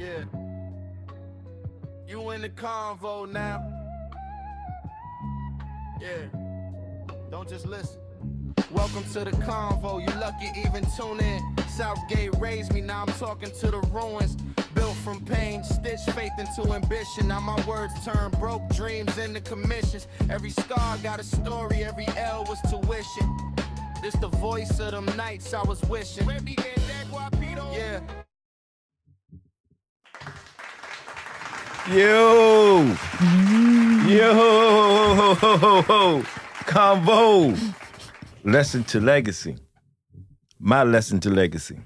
Yeah. You in the convo now. Yeah. Don't just listen. Welcome to the convo. You lucky even tune in. Southgate raised me, now I'm talking to the ruins. Built from pain, stitched faith into ambition. Now my words turn broke dreams into commissions. Every scar got a story, every L was tuition. This the voice of them nights I was wishing. Yeah. Yo, Convo. Lesson to legacy. My lesson to legacy.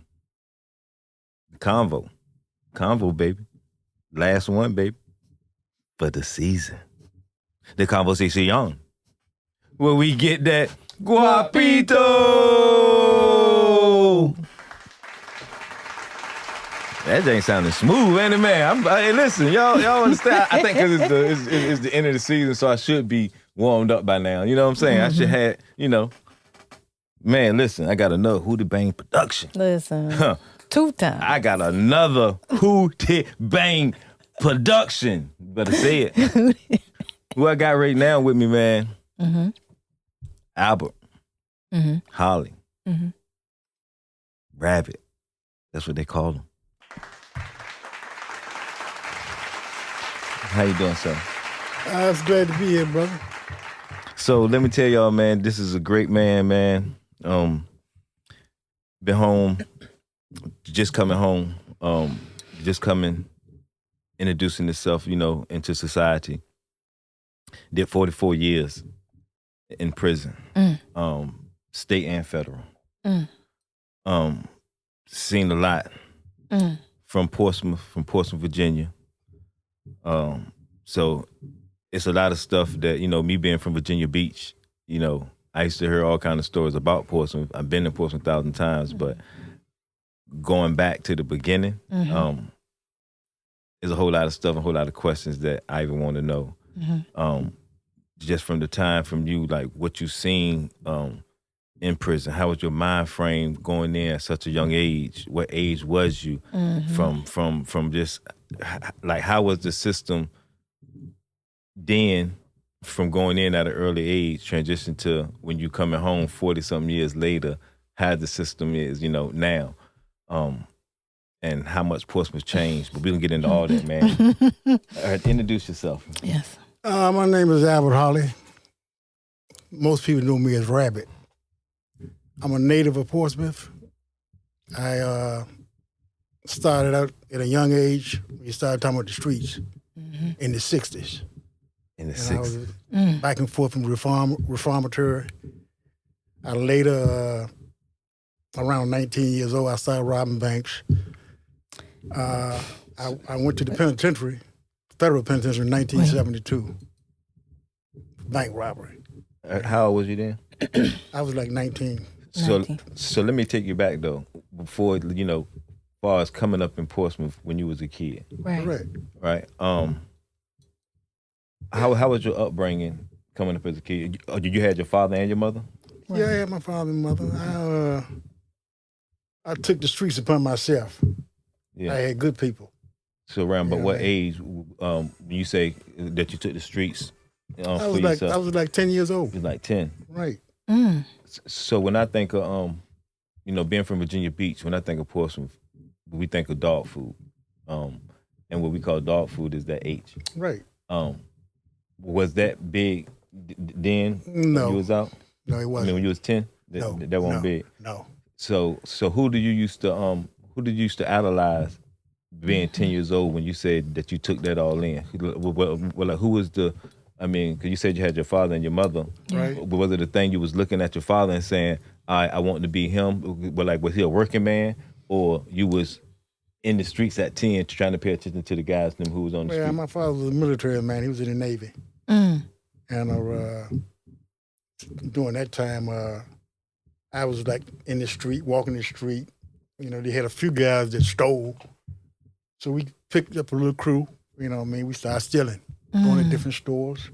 Convo, baby. Last one, baby. For the season. The conversation, where we get that guapito. That ain't sounding smooth, ain't it, man? Hey, listen, y'all understand? I think because it's the end of the season, so I should be warmed up by now. You know what I'm saying? I should have, man, listen, I got another Hootie Bang production. Listen, 2 times. I got another Hootie Bang production. Better say it. Who I got right now with me, man? Mm-hmm. Albert. Mm-hmm. Holley. Mm-hmm. Rabbit. That's what they call him. How you doing, sir? I was glad to be here, brother. So let me tell y'all, man, this is a great man. Been home, just coming home, introducing himself, into society. Did 44 years in prison, state and federal. Seen a lot from Portsmouth, Virginia. So it's a lot of stuff that, me being from Virginia Beach, I used to hear all kinds of stories about Portsmouth. I've been to Portsmouth 1,000 times, but going back to the beginning, there's a whole lot of stuff, a whole lot of questions that I even want to know. Just from the time from you, like what you seen in prison, how was your mind frame going in at such a young age? What age was you from just, like, how was the system then from going in at an early age, transition to when you coming home 40-something years later, how the system is, now, and how much Portsmouth changed. But we can get into all that, man. All right, introduce yourself. Yes. My name is Albert Holley. Most people know me as Rabbit. I'm a native of Portsmouth. I started out at a young age. We started talking about the streets in the 60s. In the And I 60s. was back and forth from reformatory. I later, around 19 years old, I started robbing banks. I went to the penitentiary, federal penitentiary in 1972. Bank robbery. How old was you then? I was like 19. So let me take you back though, before as far as coming up in Portsmouth when you was a kid. Right. Correct. Right. How was your upbringing coming up as a kid? You had your father and your mother? Right. Yeah, I had my father and mother. I took the streets upon myself. Yeah. I had good people. So around, but what age? You say that you took the streets I for yourself? was like 10 years old. You was like 10. Right. So when I think of being from Virginia Beach, when I think of Portsmouth, we think of dog food, and what we call dog food is that H. Right. Was that big then? No. When you was out? No, it I wasn't. mean, when you was 10, No. that wasn't big. No. So who did you used to idolize being 10 years old when you said that you took that all in? Well, like, who was the? I mean, because you said you had your father and your mother. Right. But was it the thing you was looking at your father and saying, I want to be him? But like, was he a working man, or you was in the streets at 10 trying to pay attention to the guys who was on the street? My father was a military man. He was in the Navy. And during that time, I was like in the street, walking the street. They had a few guys that stole. So we picked up a little crew, we started stealing, going to different stores.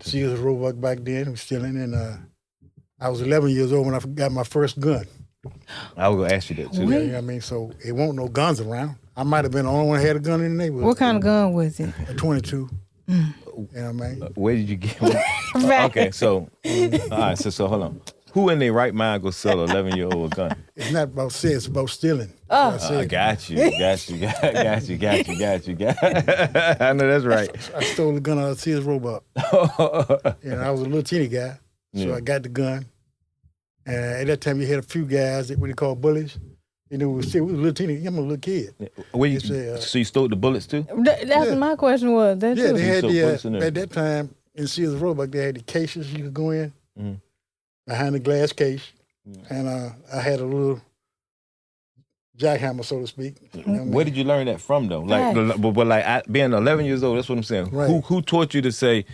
Sears, Robbery back then, we stealing. And I was 11 years old when I got my first gun. I was going to ask you that too. So it won't no guns around. I might have been the only one that had a gun in the neighborhood. What kind of gun was it? A 22. You know what I mean? Where did you get one? Okay, so all right, so hold on. Who in their right mind go sell an 11-year-old a gun? It's not about sales, it's about stealing. Oh. I got you. I know that's right. I stole the gun out of Sears Robot. I was a little teeny guy, so I got the gun. And at that time, you had a few guys that what they call bullies. You know, we was a little teeny. I'm a little kid. So you stole the bullets too? That's what my question was. That Yeah, too. they had bullets in there. at that time in Sears Robot, they had the cases you could go in behind the glass case, and I had a little jackhammer, so to speak. You know what I mean? Where did you learn that from though? Like, being 11 years old, that's what I'm saying. Right. Who taught you to say,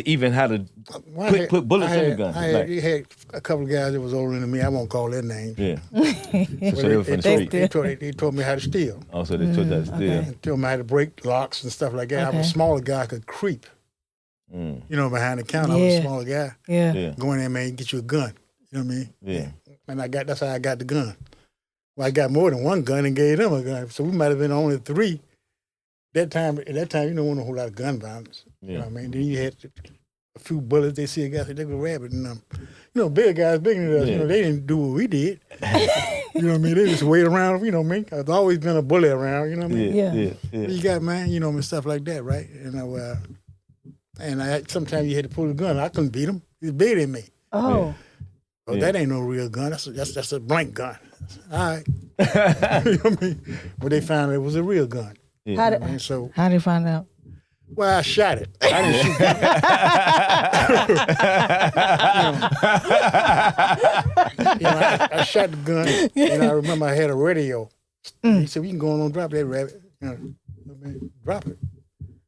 even how to put bullets in the gun? You had a couple of guys that was older than me. I won't call their names. Yeah. So they were from the street. They taught me how to steal. Oh, so they taught that to steal. They taught me how to break locks and stuff like that. I was a smaller guy. I could creep. You know, behind the counter. I was a smaller guy. Yeah. Go in there, man, get you a gun. You know what I mean? Yeah. And that's how I got the gun. Well, I got more than one gun and gave them a gun. So we might have been only three. At that time, you don't want a whole lot of gun violence. Yeah. You know what I mean? Then you had a few bullets. They see a guy, they go rabbit. And, big guys bigger than us, they didn't do what we did. You know what I mean? They just wait around, you know what I mean? There's always been a bully around, you know what I mean? Yeah. You got, man, you know, and stuff like that, right? And sometimes you had to pull the gun. I couldn't beat him. He was bigger than me. Oh. Oh, that ain't no real gun. That's a blank gun. All right. You know what I mean? But they found it was a real gun. Yeah. How did you find out? Well, I shot it. I didn't shoot it. I shot the gun, and I remember I had a radio. He said, "We can go on and drop that rabbit. Drop it."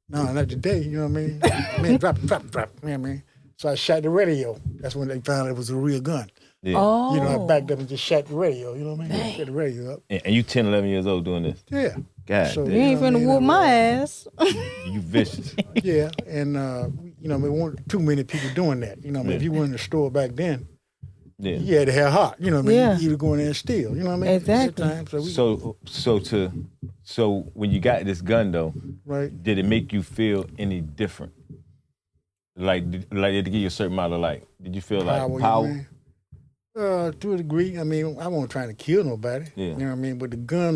No, not today. You know what I mean? Man, drop it. You know what I mean? So I shot the radio. That's when they found it was a real gun. Yeah. Oh. You know, I backed up and just shot the radio. You know what I mean? Shot the radio up. And you 10, 11 years old doing this? Yeah. God So, damn. You ain't finna whoop my ass. You vicious. Yeah, and there weren't too many people doing that. You know, if you were in the store back then, you had to have heart. You know, what I mean, Yeah. you either go in there and steal. You know what I mean? Exactly. At that time, So when you got this gun though, right? did it make you feel any different? Like did it give you a certain amount of did you feel like power? To a degree. I mean, I wasn't trying to kill nobody. Yeah. You know what I mean? But the gun,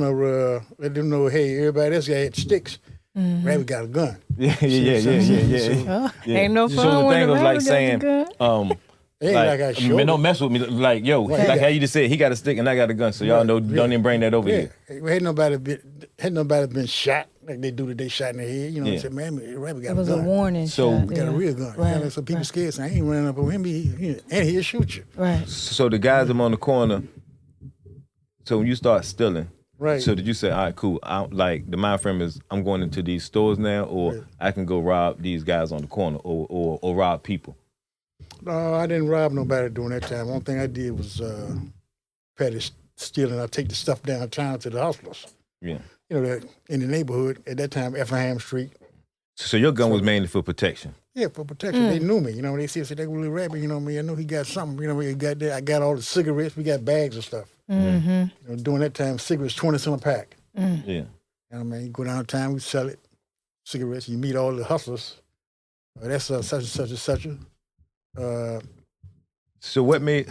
let them know, hey, everybody else had sticks. Rabbit got a gun. Yeah. Ain't no fun So the when thing the was rabbit like got saying, the gun. Ain't like I showed man, don't it. mess with me. Like, yo, Right. like how you just said, he got a stick and I got a gun. So y'all know, don't even bring that over here. Had nobody been shot like they do today, shot in the head. You know what I'm saying? Man, the rabbit got It was a a gun. warning So- shot. We got a real gun. Right. So people scared, saying, I ain't running up on him, and he'll shoot you. Right. So the guys I'm on the corner, so when you start stealing, Right. so did you say, all right, cool, the mind frame is I'm going into these stores now, or Right. I can go rob these guys on the corner or rob people? No, I didn't rob nobody during that time. One thing I did was petty stealing. I take the stuff downtown to the hustlers. Yeah. You know, in the neighborhood at that time, Effingham Street. So your gun was mainly for protection? Yeah, for protection. They knew me. You know, they said they really rabbit. You know me. I know he got something. You know, he got that. I got all the cigarettes. We got bags of stuff. Mm-hmm. You know, during that time, cigarettes 20 cents a pack. Yeah. You know what I mean? You go downtown, we sell it. Cigarettes. You meet all the hustlers. That's such and such and such. So what made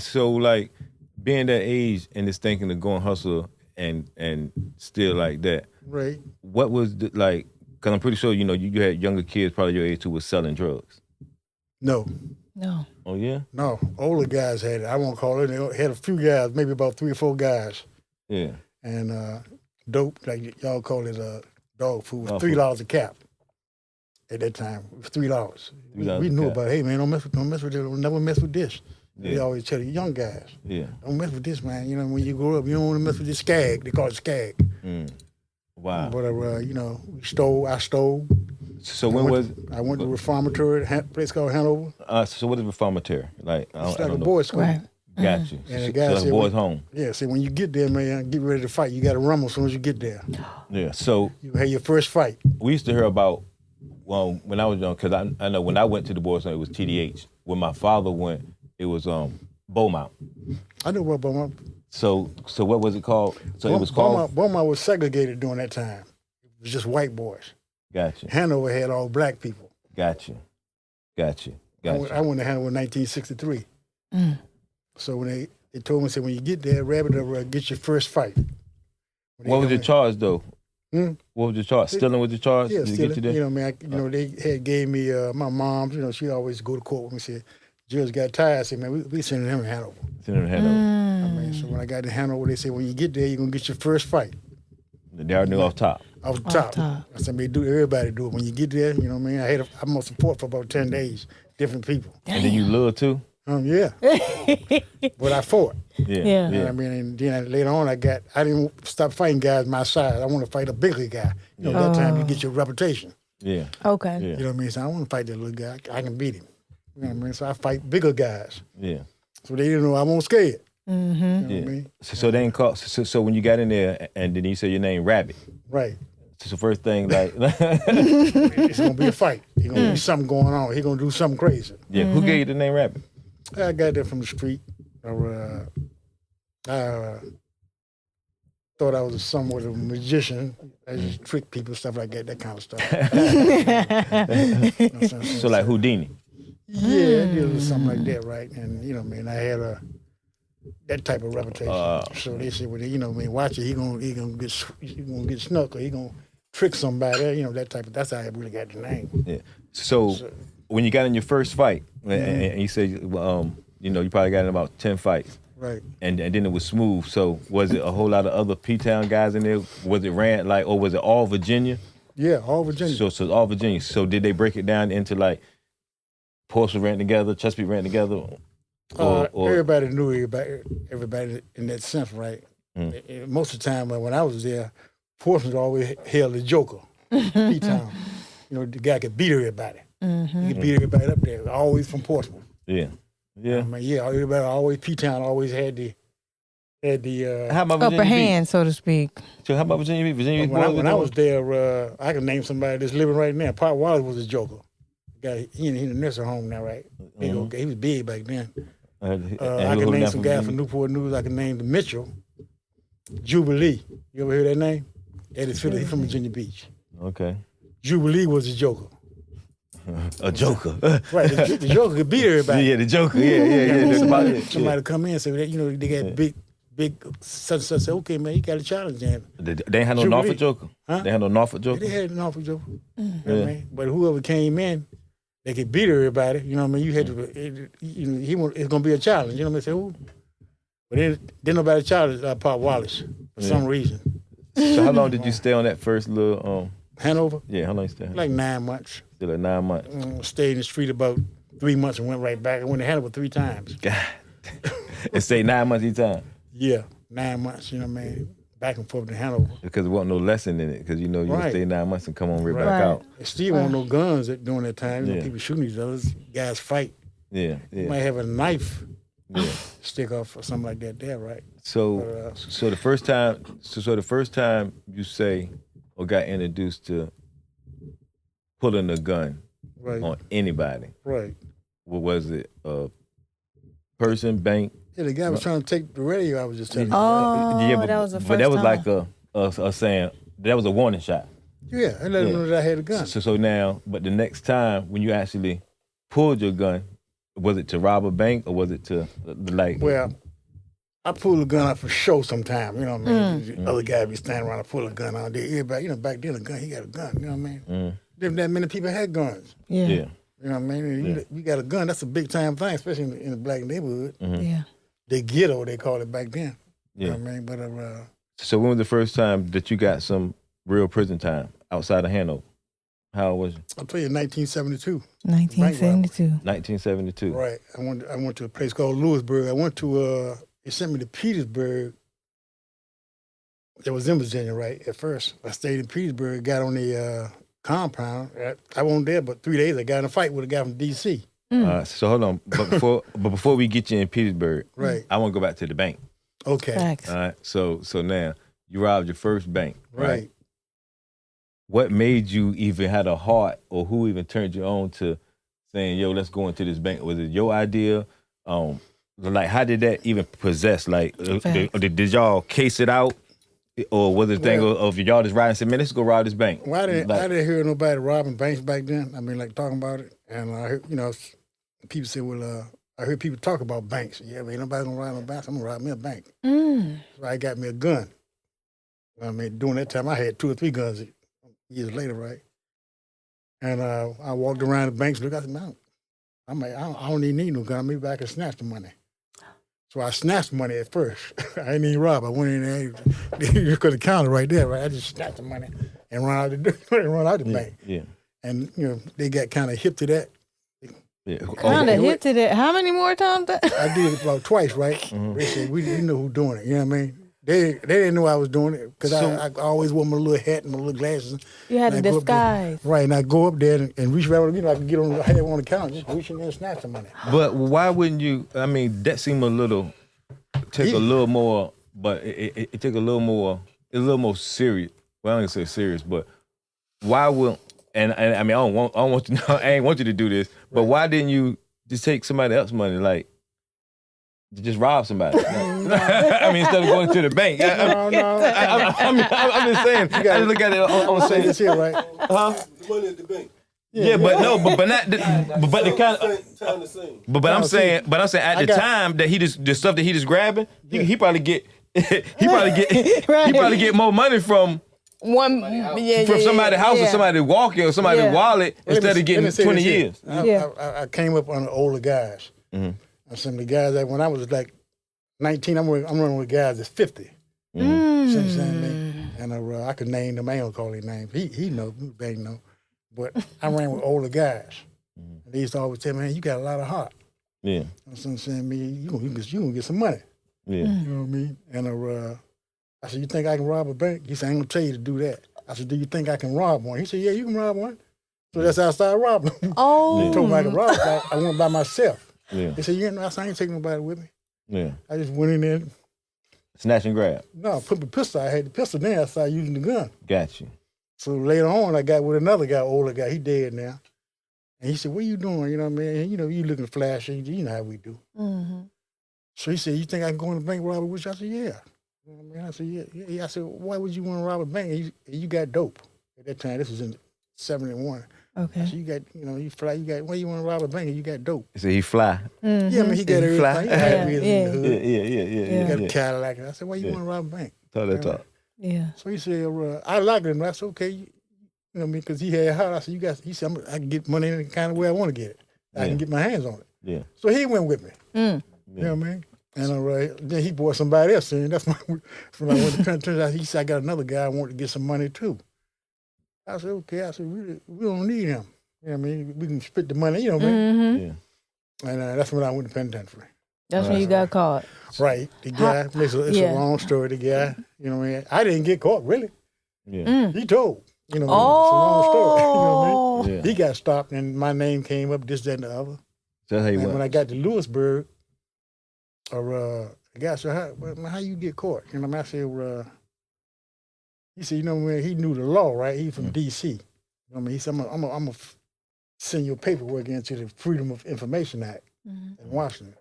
being that age and just thinking of going hustle and still like that? Right. What was because I'm pretty sure you had younger kids probably your age who was selling drugs. No. Oh yeah. No. Older guys had it. I won't call it. They had a few guys, maybe about 3 or 4 guys. Yeah. And dope, like y'all call it dog food, was Dog $3 a cap. At that time, it was $3. We knew about, hey man, don't mess with this, don't never mess with this. They always tell the young guys, don't mess with this, man. You know, when you grow up, you don't want to mess with this skag. They call it skag. Wow. But I stole. So I went to reformatory at a place called Hanover. So what is reformatory? It's like I a don't know. boys' school. Right. Got you. And the So guy the said, boys home. Yeah, see, when you get there, man, get ready to fight. You got to rumble as soon as you get there. Yeah. So You had your first fight. we used to hear about, when I was young, because I know when I went to the boys home, it was TDH. When my father went, it was Beaumont. I knew what about So what was it called? So it was called. Beaumont was segregated during that time. It was just white boys. Gotcha. Hanover had all black people. Gotcha. I went to Hanover in 1963. So when they told me, said, when you get there, Rabbit will get your first fight. What was your charge though? What was your charge? Stealing was your charge? Yeah, Did stealing. Get you there? They had gave me my mom. She always go to court with me. Said, Judge got tired. I said, man, we sending him to Hanover. So when I got to Hanover, they said, when you get there, you're gonna get your first fight. They already knew off top. Off the top. I said, man, everybody do it. When you get there, you know what I mean? I must support for about 10 days, different people. And then you love too? Yeah. But I fought. Yeah. You know what I mean? And then later on, I didn't stop fighting guys my size. I want to fight a bigger guy. That time you get your reputation. Yeah. Okay. Yeah. You know what I mean? So I don't want to fight that little guy. I can beat him. You know what I mean? So I fight bigger guys. Yeah. So they didn't know I wasn't scared. Mm-hmm. You know what I mean? So they didn't call. So when you got in there, and then you said your name, Rabbit. Right. So the first thing, like, it's gonna be a fight. It's gonna be something going on. He's gonna do something crazy. yeah. Who gave you the name Rabbit? I got that from the street. I thought I was somewhat of a magician. I just trick people, stuff like that kind of stuff. So like Houdini. Yeah, it was something like that, right? And I had that type of reputation. So they said, well, watch it. He gonna get snuck, or he gonna trick somebody. That type of. That's how I really got the name. Yeah. So when you got in your first fight, and you said, you probably got in about 10 fights. Right. And then it was smooth. So was it a whole lot of other P-Town guys in there? Was it or was it all Virginia? Yeah, all Virginia. So it's all Virginia. So did they break it down into like Portsmouth ran together, Chesapeake ran together? Or everybody knew everybody in that sense, right? Most of the time when I was there, Portsmouth always held the Joker. P-Town. The guy could beat everybody. He could beat everybody up there. Always from Portsmouth. Yeah. Yeah. Everybody always P-Town always had the how about Virginia upper hand, Beach? so to speak. So how about Virginia Beach? Virginia Beach when I was there, I can name somebody that's living right now. Pop Wallace was a Joker. Guy, he in the nursing home now, right? Big old guy. He was big back then. I can name some guy from Newport News. I can name the Mitchell, Jubilee. You ever hear that name? Eddie Phillips. He's from Virginia Beach. Okay. Jubilee was a Joker. A Joker. Right, the Joker could beat everybody. Yeah, the Joker. Yeah. Somebody come in and say, they got big such say, okay, man, you got a challenge then. They ain't had no Norfolk Joker? Huh? They had no Norfolk Joker? They had a Norfolk Joker. You know what I mean? But whoever came in, they could beat everybody. You know what I mean? You had to, it's going to be a challenge. You know what I mean? Say, who? But then nobody challenged Pop Wallace for some reason. So how long did you stay on that first little... Hanover? Yeah, how long you stayed? Like 9 months. Still like 9 months. Stayed in the street about 3 months and went right back. I went to Hanover 3 times. God. And stayed 9 months each time? Yeah, 9 months, you know what I mean? Back and forth to Hanover. Because there wasn't no lesson in it. Because you right. stay 9 months and come on right back out. There still weren't no guns during that time. People shooting each other. Guys fight. Yeah. You might have a knife stick off or something like that there, right? So the first time you say or got introduced to pulling a gun on anybody. Right. What was it? Person, bank? Yeah, the guy was trying to take the radio. I was just telling you. That was the first time. But that was like a saying, that was a warning shot. Yeah, I let him know that I had a gun. So now, but the next time when you actually pulled your gun, was it to rob a bank or was it to like? Well, I pull a gun out for show sometime. You know what I mean? Other guy be standing around and pull a gun out there. Everybody, back then a gun, he got a gun. You know what I mean? Didn't that many people had guns. Yeah. You know what I mean? You got a gun, that's a big time thing, especially in the black neighborhood. Yeah. The ghetto, they called it back then. Yeah. You know what I mean? But so when was the first time that you got some real prison time outside of Hanover? How was it? I'll tell you, 1972. 1972. 1972. Right. I went to a place called Lewisburg. I went to they sent me to Petersburg. It was in Virginia, right, at first. I stayed in Petersburg, got on the compound. I wasn't there, but 3 days I got in a fight with a guy from D.C. So hold on. But before we get you in Petersburg, right, I want to go back to the bank. Okay. Thanks. All right. So now you robbed your first bank, Right. What made you even had a heart, or who even turned you on to saying, "Yo, let's go into this bank"? Was it your idea? Like, how did that even possess? Like, Facts. did y'all case it out? Or was it a thing Well- of y'all just riding and said, man, let's go rob this bank? Well, I didn't Like, hear nobody robbing banks back then. I mean, like talking about it, and I heard, people say, well, I heard people talk about banks. Yeah, but ain't nobody gonna rob no banks. I'm gonna rob me a bank. So I got me a gun. I mean, during that time, I had 2 or 3 guns years later, right? And I walked around the banks, looked. I said, man, I don't even need no gun. Maybe I can snatch the money. So I snatched money at first. I didn't even rob. I went in there, you could have counted right there, right? I just snatched the money and run out the bank. yeah. And they got kind of hip to that. Yeah. Kind of hit to that. How many more times? I did it about twice, right? They said we know who's doing it. You know what I mean? They didn't know I was doing it because I always wore my little hat and my little glasses. You had And to I go up there- disguise. Right, and I go up there and reach right, I can get on. I had on the counter, just reach in there and snatch the money. But why wouldn't you? I mean, that seemed a little more, but it took a little more serious. Well, I don't say serious, but why would? And I mean, I don't want you. I ain't want you to do this, but why didn't you just take somebody else's money, like to just rob somebody? I mean, instead of going to the bank. No. I'm just saying. You gotta look at it on Say saying, this here, right? huh? The money at the bank. Yeah, but no, but not. But the kind of. Time to sing. But I'm saying at the time that the stuff that he just grabbing, he probably get he probably get more money from somebody's house or somebody walking or somebody's wallet instead of getting 20 years. I came up on the older guys. And some of the guys that when I was like 19, I'm running with guys that's 50. See what I'm saying? And I could name them. I ain't gonna call their names. He know, they know. But I ran with older guys. And they used to always tell me, man, you got a lot of heart. Yeah. You know what I'm saying? Man, you gonna get some money. Yeah. You know what I mean? And I said, you think I can rob a bank? He said, I ain't gonna tell you to do that. I said, do you think I can rob one? He said, yeah, you can rob one. So that's how I started robbing. Oh. He told me I could rob. I went by myself. Yeah. He said, I said, I ain't taking nobody with me. Yeah. I just went in there. Snatch and grab. No, I put the pistol. I had the pistol. Then I started using the gun. Got you. So later on, I got with another guy, older guy. He dead now. And he said, what you doing? You know what I mean? You looking flashy. You know how we do. So he said, you think I can go in the bank rob with you? I said, yeah. You know what I mean? I said, yeah. I said, why would you want to rob a bank? You got dope. At that time, this was in 71. Okay. So you got, you fly, why you want to rob a bank and you got dope? He said he fly. Yeah, I mean, he got everything. fly. He had wheels in the hood. Yeah. He got a Cadillac. I said, why you want to rob a bank? Talk that talk. Yeah. So he said, I like him. I said, okay. You know what I mean? Because he had heart. I said, he said, I can get money in the kind of way I want to get it. I can get my hands on it. Yeah. So he went with me. You know what I mean? And then he brought somebody else in. That's when I went to penitentiary. He said, I got another guy I want to get some money too. I said, okay. I said, we don't need him. You know what I mean? We can split the money, you know what I mean? Yeah. And that's when I went to penitentiary. That's when you got caught. Right. The guy, it's a long story, the guy, you know what I mean? I didn't get caught, really. Yeah. He told. You know what I mean? It's a long story. You know what I mean? Yeah. He got stopped and my name came up, this, that, and the other. That's how he And went. when I got to Lewisburg, the guy said, how you get caught? You know what I mean? I said, he said, you know, when he knew the law, right? He from D.C. You know what I mean? He said, I'm going to send your paperwork into the Freedom of Information Act in Washington.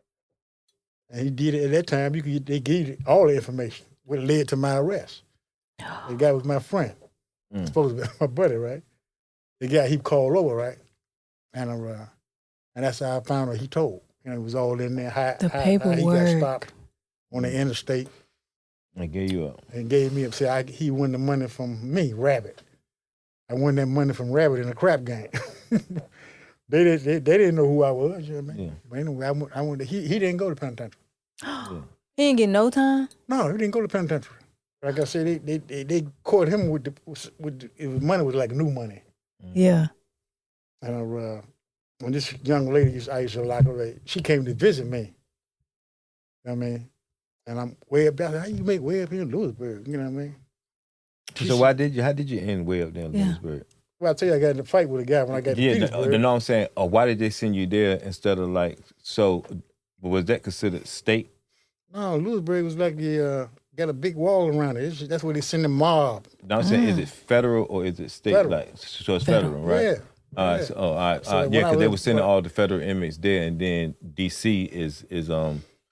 And he did it at that time. They gave you all the information, what led to my arrest. The guy was my friend. Supposed to be my buddy, right? The guy he called over, right? And that's how I found out he told. You know, it was all in there. How he got stopped on the interstate. I gave you up. And gave me up. Said he won the money from me, Rabbit. I won that money from Rabbit in a crap game. They didn't know who I was. You know what I mean? Yeah. But anyway, he didn't go to penitentiary. He didn't get no time? No, he didn't go to penitentiary. Like I said, they caught him with money was like new money. Yeah. And when this young lady I used to like her, she came to visit me. You know what I mean? And I'm way up there. How you make way up here in Lewisburg? You know what I mean? So how did you end way up there in Lewisburg? Well, I tell you, I got in a fight with a guy when I got to Petersburg. No, I'm saying, why did they send you there instead of was that considered state? No, Lewisburg was like got a big wall around it. That's where they send the mob. No, I'm saying, is it federal or is it state? Federal. So it's federal, right? Yeah. All right. So, all right. So Yeah, because they when were sending all the federal inmates there, and then D.C. is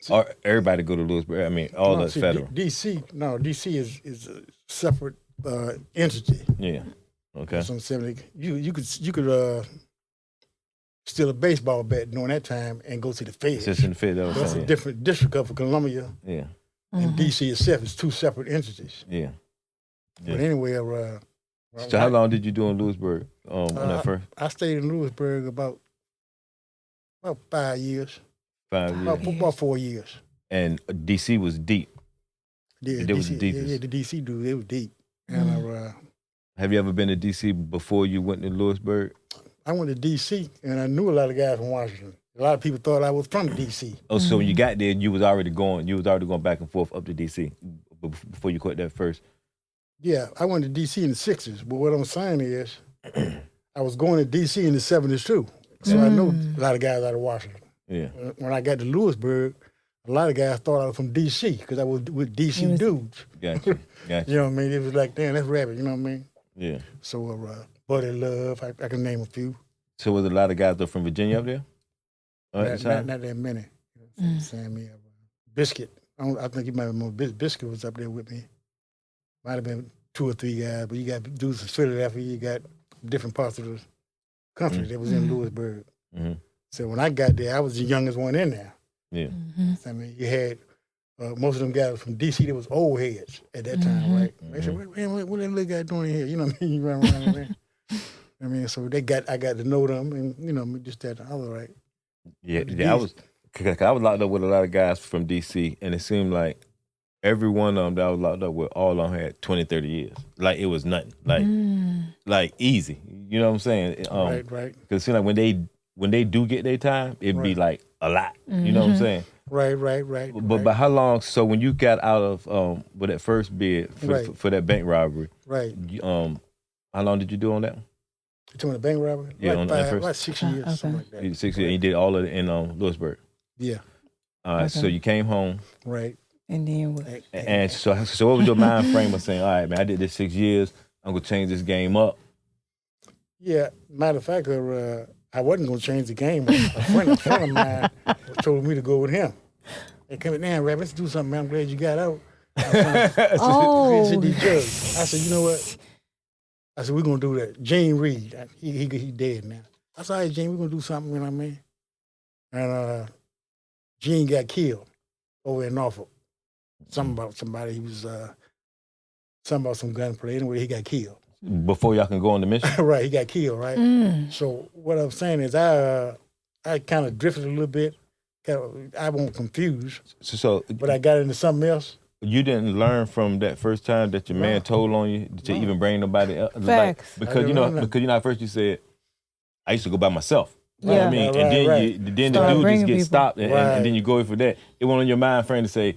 Or everybody go to Lewisburg? I mean, all the federal. DC is a separate entity. Yeah. Okay. So I'm saying you could steal a baseball bat during that time and go to the Fed. It's in the Fed. That's a different district of Columbia. Yeah. And DC itself is two separate entities. Yeah. But anyway, so how long did you do in Lewisburg on that first? I stayed in Lewisburg about 5 years. 5 years. About 4 years. And DC was deep. Yeah, it was the deepest. Yeah, the DC dude, it was deep. And have you ever been to DC before you went to Lewisburg? I went to DC and I knew a lot of guys from Washington. A lot of people thought I was from DC. Oh, so when you got there, you was already going back and forth up to DC before you caught that first. Yeah, I went to DC in the 60s, but what I'm saying is I was going to DC in the 70s too. So I know a lot of guys out of Washington. Yeah. When I got to Lewisburg, a lot of guys thought I was from DC because I was with DC dudes. Gotcha. You know what I mean? It was like, damn, that's Rabbit, you know what I mean? Yeah. So Buddy Love, I can name a few. So was a lot of guys though from Virginia up there? Not that many. Sammy, Biscuit. I think you might remember Biscuit was up there with me. Might have been 2 or 3 guys, but you got dudes from Philadelphia, you got different parts of the country that was in Lewisburg. Mm-hmm. So when I got there, I was the youngest one in there. Yeah. I mean, you had most of them guys from DC that was old heads at that time, right? They said, what that little guy doing here? You know what I mean? You run around there. I mean, so I got to know them and, you know, just that and other, right? Yeah, I was locked up with a lot of guys from DC, and it seemed like every one of them that I was locked up with, all of them had 20, 30 years. Like, it was nothing. Like easy. You know what I'm saying? Right. Because it seemed like when they do get their time, it'd be like a lot. You know what I'm saying? Right. But how long? So when you got out of with that first bid for that bank robbery, right? How long did you do on that one? You talking about the bank robbery? Yeah, on that first. Like 6 years, Okay. something like that. 6 years. And you did all of it in Lewisburg. Yeah. All right. So you came home. Right. And then what? And so what was your mind frame of saying, all right, man, I did this 6 years. I'm gonna change this game up. Yeah. Matter of fact, I wasn't gonna change the game. A friend of mine told me to go with him. Hey, come in there, Rabbit. Let's do something, man. I'm glad you got out. I said, you know what? I said, we're going to do that. Gene Reed, he dead now. I said, all right, Gene, we're going to do something, you know what I mean? And Gene got killed over in Norfolk. Something about somebody, he was, something about some gunplay. Anyway, he got killed. Before y'all can go on the mission? Right, he got killed, right? So what I'm saying is I kind of drifted a little bit. I won't confuse, but I got into something else. You didn't learn from that first time that your man told on you to even bring nobody else? Facts. Because you know at first you said, I used to go by myself. You know what I mean? Right, and then the dude just get stopped and then you go in for that. It went on your mind frame to say,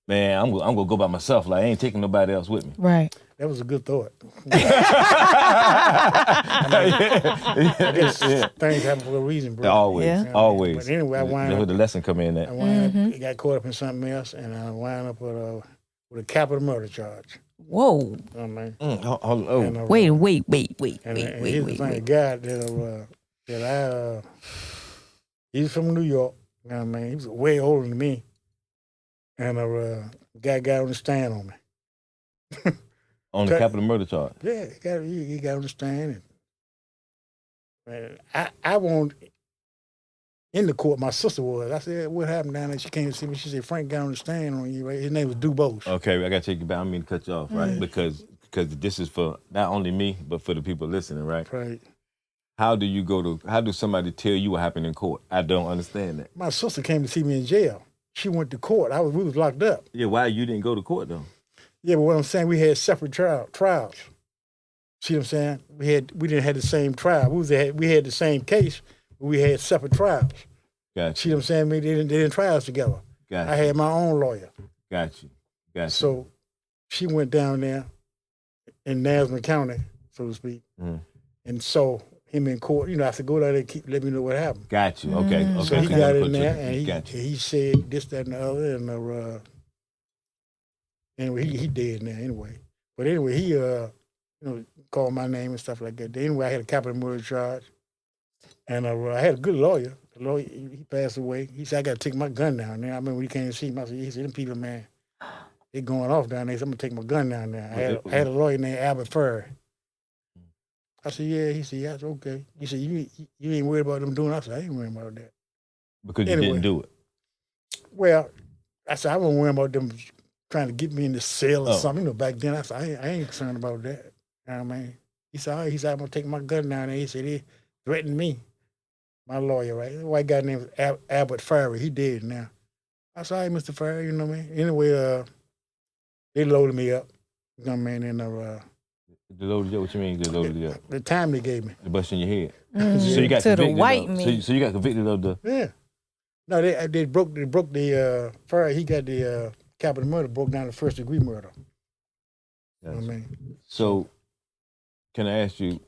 man, I'm gonna go by myself. Like, I ain't taking nobody else with me. Right. That was a good thought. I guess things happen for a reason, bro. Always. But anyway, I wound That's up. where the lesson come in at. I wound up, got caught up in something else, and I wound up with a capital murder charge. Whoa. You know what I mean? And, Wait. And here's the thing, a guy that he's from New York. You know what I mean? He was way older than me, and guy got on the stand on me. on the capital murder charge? Yeah, he got on the stand. And I won't, in the court, my sister was. I said, what happened down there? She came to see me. She said, Frank got on the stand on you, right? His name was Dubose. Okay, I got to take you back. I mean to cut you off, right? Because this is for not only me, but for the people listening, right? Right. How do somebody tell you what happened in court? I don't understand that. My sister came to see me in jail. She went to court. We was locked up. Yeah, why you didn't go to court though? Yeah, but what I'm saying, we had separate trials. See what I'm saying? We didn't have the same trial. We had the same case, but we had separate trials. Gotcha. See what I'm saying? They didn't try us together. Gotcha. I had my own lawyer. Gotcha. So she went down there in Nazareth County, so to speak, and saw him in court. You know, I said, go down there and let me know what happened. Got you. Okay. So he got in there and he said this, that, and the other, and anyway, he dead now anyway. But anyway, he called my name and stuff like that. Anyway, I had a capital murder charge, and I had a good lawyer. The lawyer, he passed away. He said, I got to take my gun down there. I remember when he came to see me, I said, he said, them people, man, they going off down there. So I'm going to take my gun down there. I had a lawyer named Albert Ferry. I said, yeah. He said, yeah, it's okay. He said, you ain't worried about them doing it? I said, I ain't worried about that. Because you didn't do it. Well, I said, I wasn't worried about them trying to get me in the cell or something. You know, back then, I said, I ain't concerned about that. You know what I mean? He said, I'm going to take my gun down there. He said, he threatened me. My lawyer, right? The white guy named Albert Ferry. He dead now. I said, all right, Mr. Ferry, you know what I mean? Anyway, they loaded me up. You know what I mean? And, They loaded you up? What you mean they loaded you up? The time they gave me. They bust in your head. So you got to convicted. the white man. So you got convicted of the... Yeah. No, they broke the, Ferry, he got the capital murder, broke down to first degree murder. You know what I mean? So, can I ask you,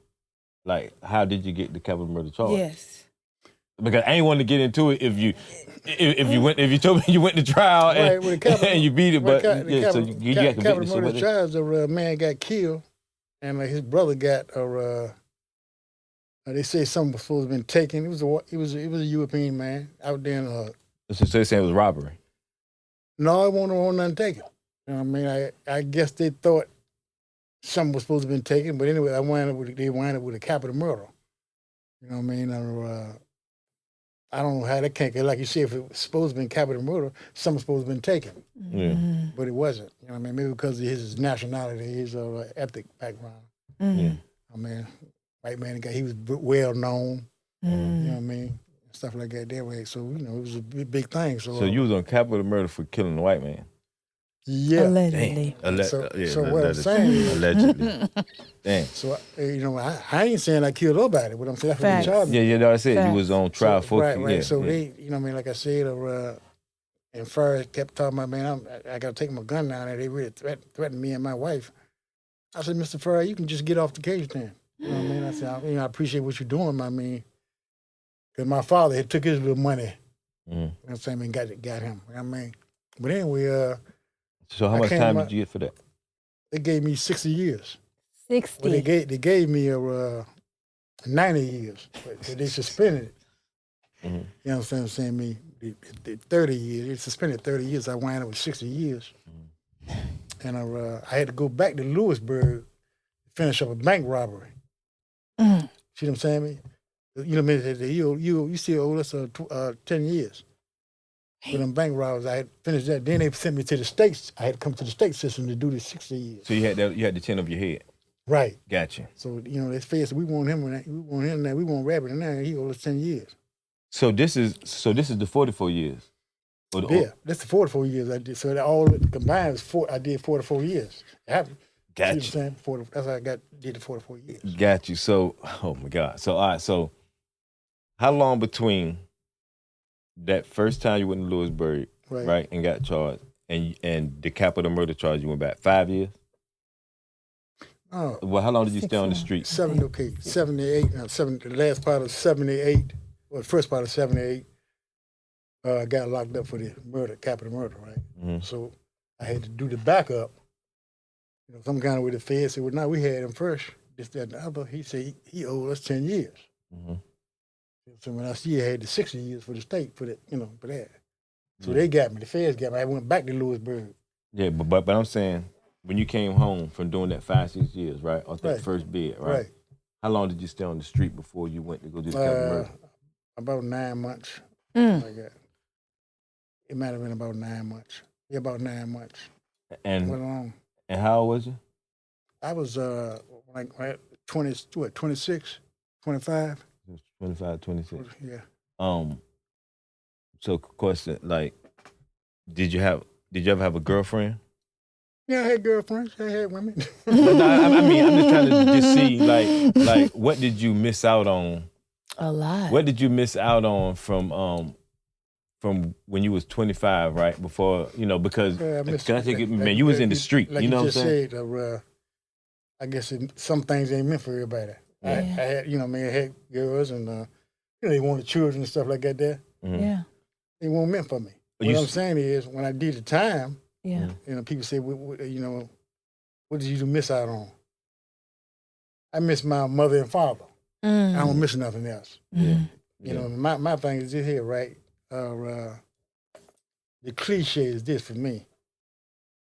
like, how did you get the capital murder charge? Yes. Because I ain't want to get into it if you told me you went to trial and you beat it, but so you got convicted. Capital murder charge, the man got killed, and his brother got they say something was supposed to have been taken. It was a European man out there in So they're saying it was robbery. No, it wasn't nothing taken. You know what I mean? I guess they thought something was supposed to have been taken, but anyway, they wound up with a capital murder. You know what I mean? I don't know how that can't get, like you said, if it was supposed to be capital murder, something's supposed to have been taken. Yeah. But it wasn't. You know what I mean? Maybe because of his nationality, his ethnic background. Mm-hmm. I mean, white man, he was well known. You know what I mean? Stuff like that way. So, you know, it was a big thing. So you was on capital murder for killing the white man? Yeah. Allegedly. So what I'm saying is... Allegedly. Damn. So, you know, I ain't saying I killed nobody, but I'm saying that's what they charged me. Yeah, no, I said you was on trial for... Right. Yeah, so they, you know what I mean, like I said, and Ferris kept talking about, man, I got to take my gun down there. They really threatened me and my wife. I said, Mr. Ferris, you can just get off the case then. You know what I mean? I said, I appreciate what you're doing, I mean, because my father had took his little money. You know what I'm saying? And got him. You know what I mean? But anyway... So how much time did you get for that? They gave me 60 years. 60? Well, they gave me 90 years, but they suspended it. Mm-hmm. You know what I'm saying? Me, the 30 years. They suspended 30 years. I wound up with 60 years. Mm-hmm. And I had to go back to Lewisburg to finish up a bank robbery. Mm-hmm. See what I'm saying? You know, you still owe us 10 years. For them bank robbers, I had finished that. Then they sent me to the States. I had to come to the state system to do the 60 years. So you had the 10 over your head? Right. Gotcha. So, you know, they said, we want him now. We want Rabbit now. He owed us 10 years. So this is the 44 years? That's the 44 years I did. So all combined was I did 44 years. Gotcha. See what I'm saying? That's how I did the 44 years. Got you. So, oh my God. So, all right. So how long between that first time you went to Lewisburg, right, and got charged, and the capital murder charge, you went back 5 years? Well, how long did you stay on the street? 78. The last part of 78, or the first part of 78, got locked up for the capital murder, right? Mm-hmm. So I had to do the backup. You know, some kind of way the Fed said, well, no, we had him first, this, that, and the other. He said he owed us 10 years. Mm-hmm. So when I had the 60 years for the state for that, you know, for that. So they got me, the feds got me. I went back to Lewisburg. Yeah, but I'm saying, when you came home from doing that 5-6 years, right, off that first bid, right? How long did you stay on the street before you went to go do the capital murder? About 9 months. Like that. It might have been about 9 months. Yeah, about 9 months. And how old was you? I was like 26, 25. 25, 26. Yeah. So question, like, did you ever have a girlfriend? Yeah, I had girlfriends. I had women. No, I mean, I'm just trying to just see, like, what did you miss out on? A lot. What did you miss out on from when you was 25, right? Before, you know, because you was in the street, like you know what I'm saying? Said, I guess some things ain't meant for everybody. Yeah. I had, you know, I had girls and, you know, they wanted children and stuff like that there. Mm-hmm. Yeah. They weren't meant for me. What I'm saying is, when I did the time, you know, people say, you know, what did you miss out on? I miss my mother and father. I don't miss nothing else. Mm-hmm. You know, my thing is this here, right? The cliche is this for me.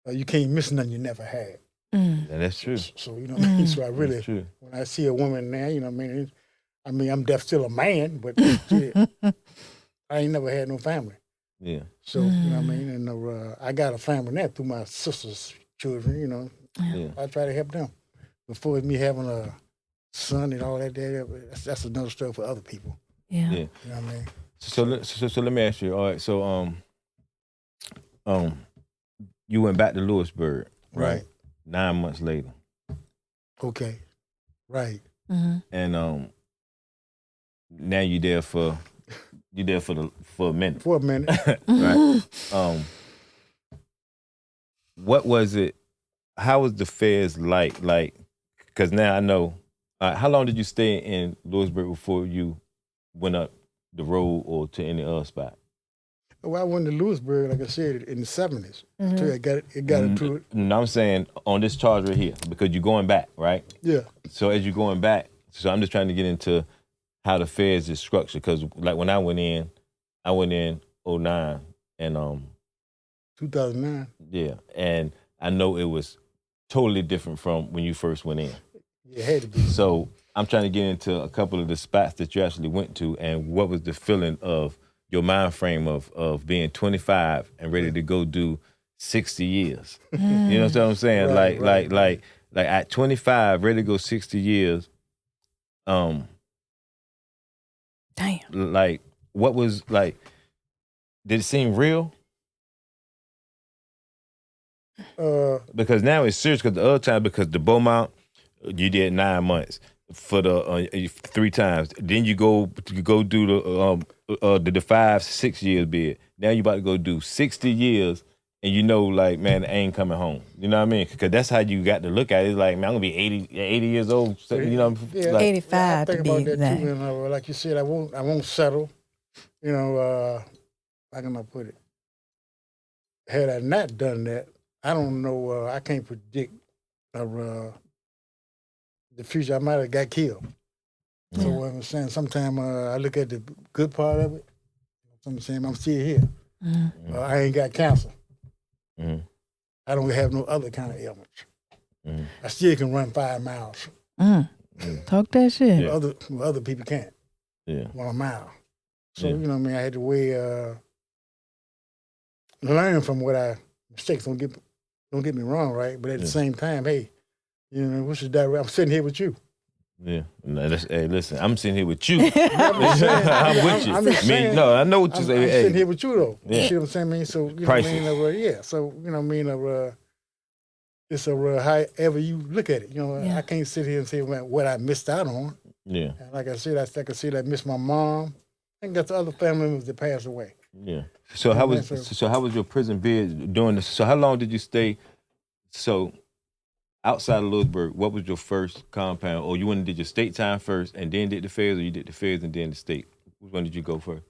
You can't miss nothing you never had. Yeah, that's true. So, you know what I mean? So I really, when I see a woman now, you know what I mean? I'm still a man, but shit, I ain't never had no family. Yeah. So, you know what I mean? And I got a family now through my sister's children, you know. Yeah. I try to help them. Before me having a son and all that, that's another story for other people. Yeah. Yeah. You know what I mean? So let me ask you. All right. So you went back to Lewisburg, right? 9 months later. Okay. Right. And now you there for a minute. For a minute. Right. What was it? How was the feds like? Like, because now I know. How long did you stay in Lewisburg before you went up the road or to any other spot? Well, I went to Lewisburg, like I said, in the 70s. Until it got into it. No, I'm saying on this charge right here, because you're going back, right? Yeah. So as you're going back, so I'm just trying to get into how the feds is structured. Because like when I went in 09 and 2009. yeah, and I know it was totally different from when you first went in. It had to be. So I'm trying to get into a couple of the spots that you actually went to, and what was the feeling of your mind frame of being 25 and ready to go do 60 years. You know what I'm saying? Like at 25, ready to go 60 years. Damn. Like, what was like? Did it seem real? Because now it's serious. Because the other time, because the Beaumont, you did 9 months for the 3 times. Then you go do the 5-6 years bid. Now you about to go do 60 years, and you know, like, man, I ain't coming home. You know what I mean? Because that's how you got to look at it. It's like, man, I'm gonna be 80 years old. So, you know, yeah, like, 85 I think to be about that exact. too. And like you said, I won't settle. You know, how can I put it? Had I not done that, I don't know. I can't predict the future. I might have got killed. So what I'm saying, sometimes I look at the good part of it. I'm saying I'm still here. I ain't got cancer. I don't have no other kind of ailments. I still can run 5 miles. Talk that shit. Yeah. Other people can't. Yeah. 1 mile. So, you know what I mean? I had to learn from mistakes. Don't get me wrong, right? But at the same time, hey, you know, what's the direct? I'm sitting here with you. Yeah. No, hey, listen, I'm sitting here with you. I'm with you. I'm just saying, I know what you say. I'm Hey, sitting here with you, though. Yeah. You see what I'm saying? So, you know what I mean? Yeah. So, you know what I mean? It's however you look at it. You know, I can't sit here and say what I missed out on. Yeah. And like I said, I missed my mom. I think that's the other family members that passed away. Yeah. So how was your prison bid during this? So how long did you stay? So outside of Lewisburg, what was your first compound? Or you went and did your state time first and then did the feds, or you did the feds and then the state? Which one did you go for?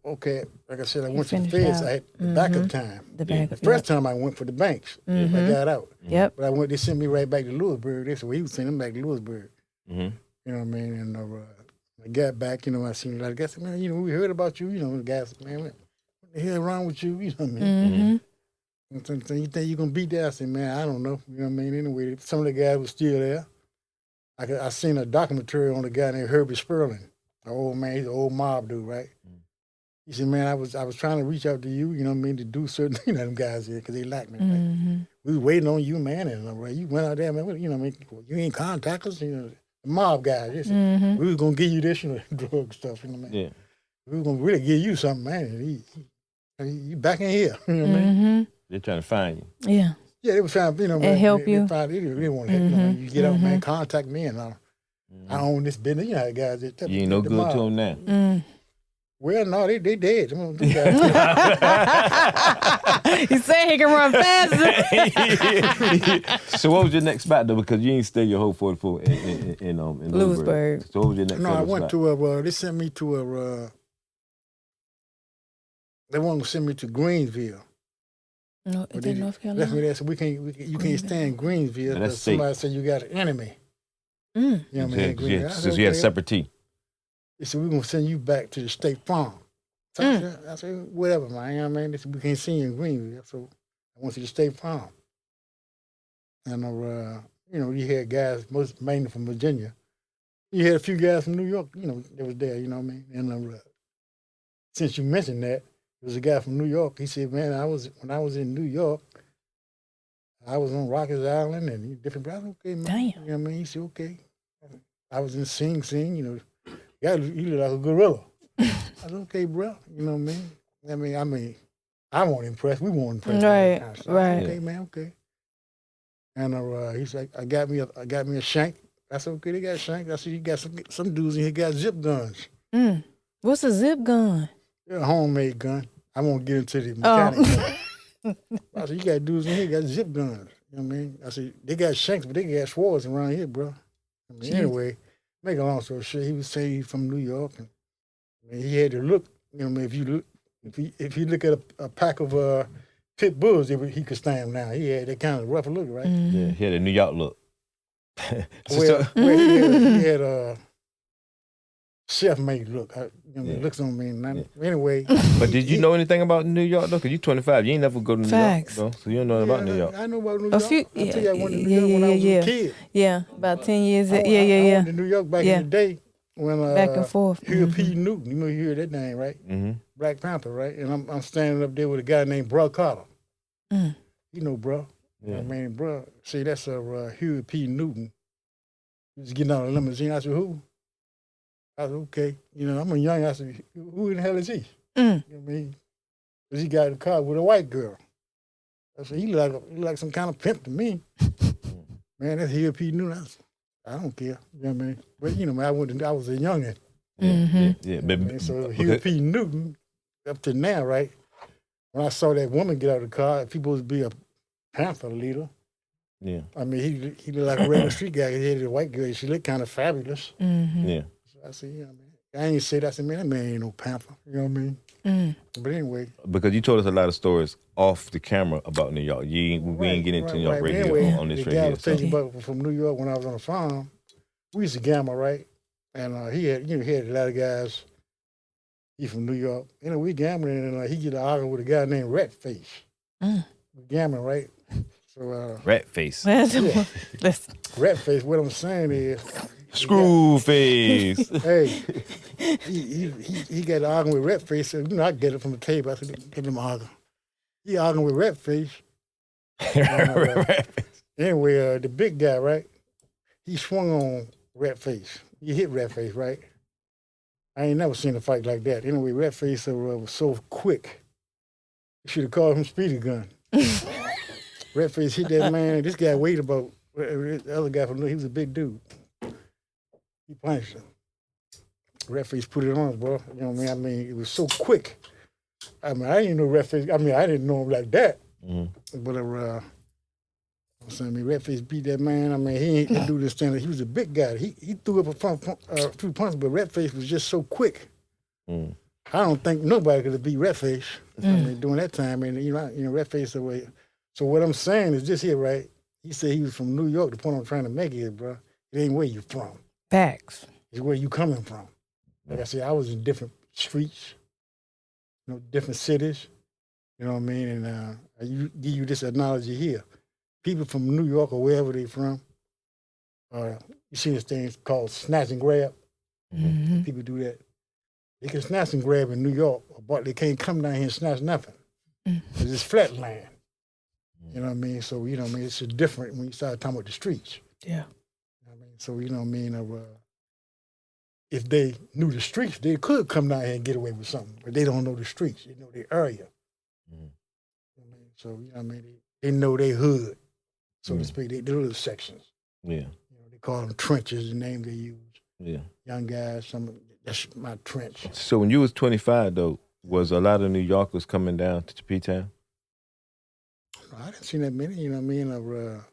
Okay, like I said, I went to the finished feds. out. I had the backup time. The backup. The first time I went for the banks. I got out. Yep. But they sent me right back to Lewisburg. They said, well, he was sending him back to Lewisburg. You know what I mean? And I got back, you know, I seen like, I said, man, you know, we heard about you. You know, the guys said, man, what the hell wrong with you? You know what I mean? And so you think you're going to beat that? I said, man, I don't know. You know what I mean? Anyway, some of the guys were still there. I seen a documentary on a guy named Herbie Sperling, an old man, he's an old mob dude, right? He said, man, I was trying to reach out to you, you know what I mean, to do certain, you know, them guys here, because they like me. Right? We was waiting on you, man, and you went out there, man, you know what I mean, you ain't contact us, you know, the mob guys. They said, we was going to give you this, you know, drug stuff, you know what I mean? Yeah. We was going to really give you something, man. You back in here, you know what I mean? They're trying to find you. Yeah. Yeah, they were trying to, you know, and help you. They want to help you. Know, you get out, man, contact me, and I own this business. You know how guys did. You ain't no good mob. To them now. Well, no, they dead. He said he can run faster. So what was your next spot, though? Because you ain't stay your whole 44 in Lewisburg. So what was your next spot? No, I went to they sent me to they wanted to send me to Greensville. No, it's in North Carolina. Left me there, so you can't stay in Greensville because somebody said you got an enemy. You know what I mean? So you had a separate T. They said, we're going to send you back to the State Farm. So I said, whatever, man. You know what I mean? They said, we can't see you in Greenville. So I went to the State Farm. And, you know, you had guys, mainly from Virginia. You had a few guys from New York, you know, that was there, you know what I mean? And since you mentioned that, there was a guy from New York. He said, man, when I was in New York, I was on Rikers Island and different brothers. Okay, man. Damn. You know what I mean? He said, okay. I was in Sing Sing, you know. Guy, he looked like a gorilla. I said, okay, bro. You know what I mean? I mean, I won't impress. We won't impress. Right, Kind of right. Okay, man, okay. And he's like, I got me a shank. I said, okay, they got shank. I said, you got some dudes in here got zip guns. What's a zip gun? They're a homemade gun. I won't get into the mechanics. I said, you got dudes in here got zip guns. You know what I mean? I said, they got shanks, but they got swords around here, bro. I mean, anyway, make a long story short, he was saying he's from New York, and I mean, he had to look. You know, what I mean, if you look at a pack of pit bulls, he could stand them now. He had that kind of rough look, right? Yeah, he had a New York look. Well, he had a chef-made look. Looks on me. Anyway. But did you know anything about New York, though? Because you're 25. You ain't never go to New Facts. York, though. So you don't know about New York. I know about New A York. few, I tell you, I went to New York when I was a kid. Yeah, about 10 years. I Yeah. went to New York back in the day when Back and forth. Huey P. Newton, you know, you hear that name, right? Mm-hmm. Black Panther, right? And I'm standing up there with a guy named Bro Carter. You know, bro. Yeah. I mean, bro, see, that's Huey P. Newton. He was getting out of the limousine. I said, who? I said, okay. You know, I'm a young. I said, who in the hell is he? You know what I mean? Because he got in the car with a white girl. I said, he look like some kind of pimp to me. Man, that's Huey P. Newton. I don't care. You know what I mean? But, you know, man, I was a youngin'. Yeah. And so Huey P. Newton, up to now, right? When I saw that woman get out of the car, if he supposed to be a Panther leader, Yeah. I mean, he looked like a regular street guy. He had a white girl. She looked kind of fabulous. Yeah. So I said, yeah, man. I ain't say that. I said, man, that man ain't no Panther. You know what I mean? But anyway. Because you told us a lot of stories off the camera about New York. We ain't getting into New York radio anyway, on this the radio. guy was telling you about from New York when I was on the farm. We used to gamble, right? And he had a lot of guys. He from New York. You know, we gambling, and he get arguing with a guy named Ratface. We gambling, right? So Rat face. Listen. Ratface. What I'm saying is, Screw face. hey, he got arguing with Ratface. So, you know, I get it from the table. I said, get him arguing. He arguing with Ratface. Anyway, the big guy, right? He swung on Ratface. He hit Ratface, right? I ain't never seen a fight like that. Anyway, Ratface was so quick. You should have called him Speedy Gun. Ratface hit that man. This guy weighed about, the other guy from he was a big dude. He punched him. Ratface put it on, bro. You know what I mean? It was so quick. I mean, I didn't know Ratface. I mean, I didn't know him like that. But I'm saying, Ratface beat that man. I mean, he ain't do this thing. He was a big guy. He threw up a few punches, but Ratface was just so quick. I don't think nobody could have beat Ratface. I mean, during that time, and you know, Ratface away. So what I'm saying is this here, right? He said he was from New York. The point I'm trying to make is, bro, it ain't where you from. Facts. It's where you coming from. Like I said, I was in different streets, you know, different cities. You know what I mean? And I give you this analogy here. People from New York or wherever they from, you see this thing called snatch and grab. People do that. They can snatch and grab in New York, but they can't come down here and snatch nothing. Because it's flat land. You know what I mean? So, you know what I mean? It's different when you start talking about the streets. Yeah. You know what I mean? So, you know what I mean? If they knew the streets, they could come down here and get away with something. But they don't know the streets. They know the area. You know what I mean? So, you know what I mean? They know their hood, so to speak. They little sections. Yeah. You know, they call them trenches, the name they use. Yeah. Young guys, that's my trench. So when you was 25, though, was a lot of New Yorkers coming down to P-Town? I didn't see that many, you know what I mean? A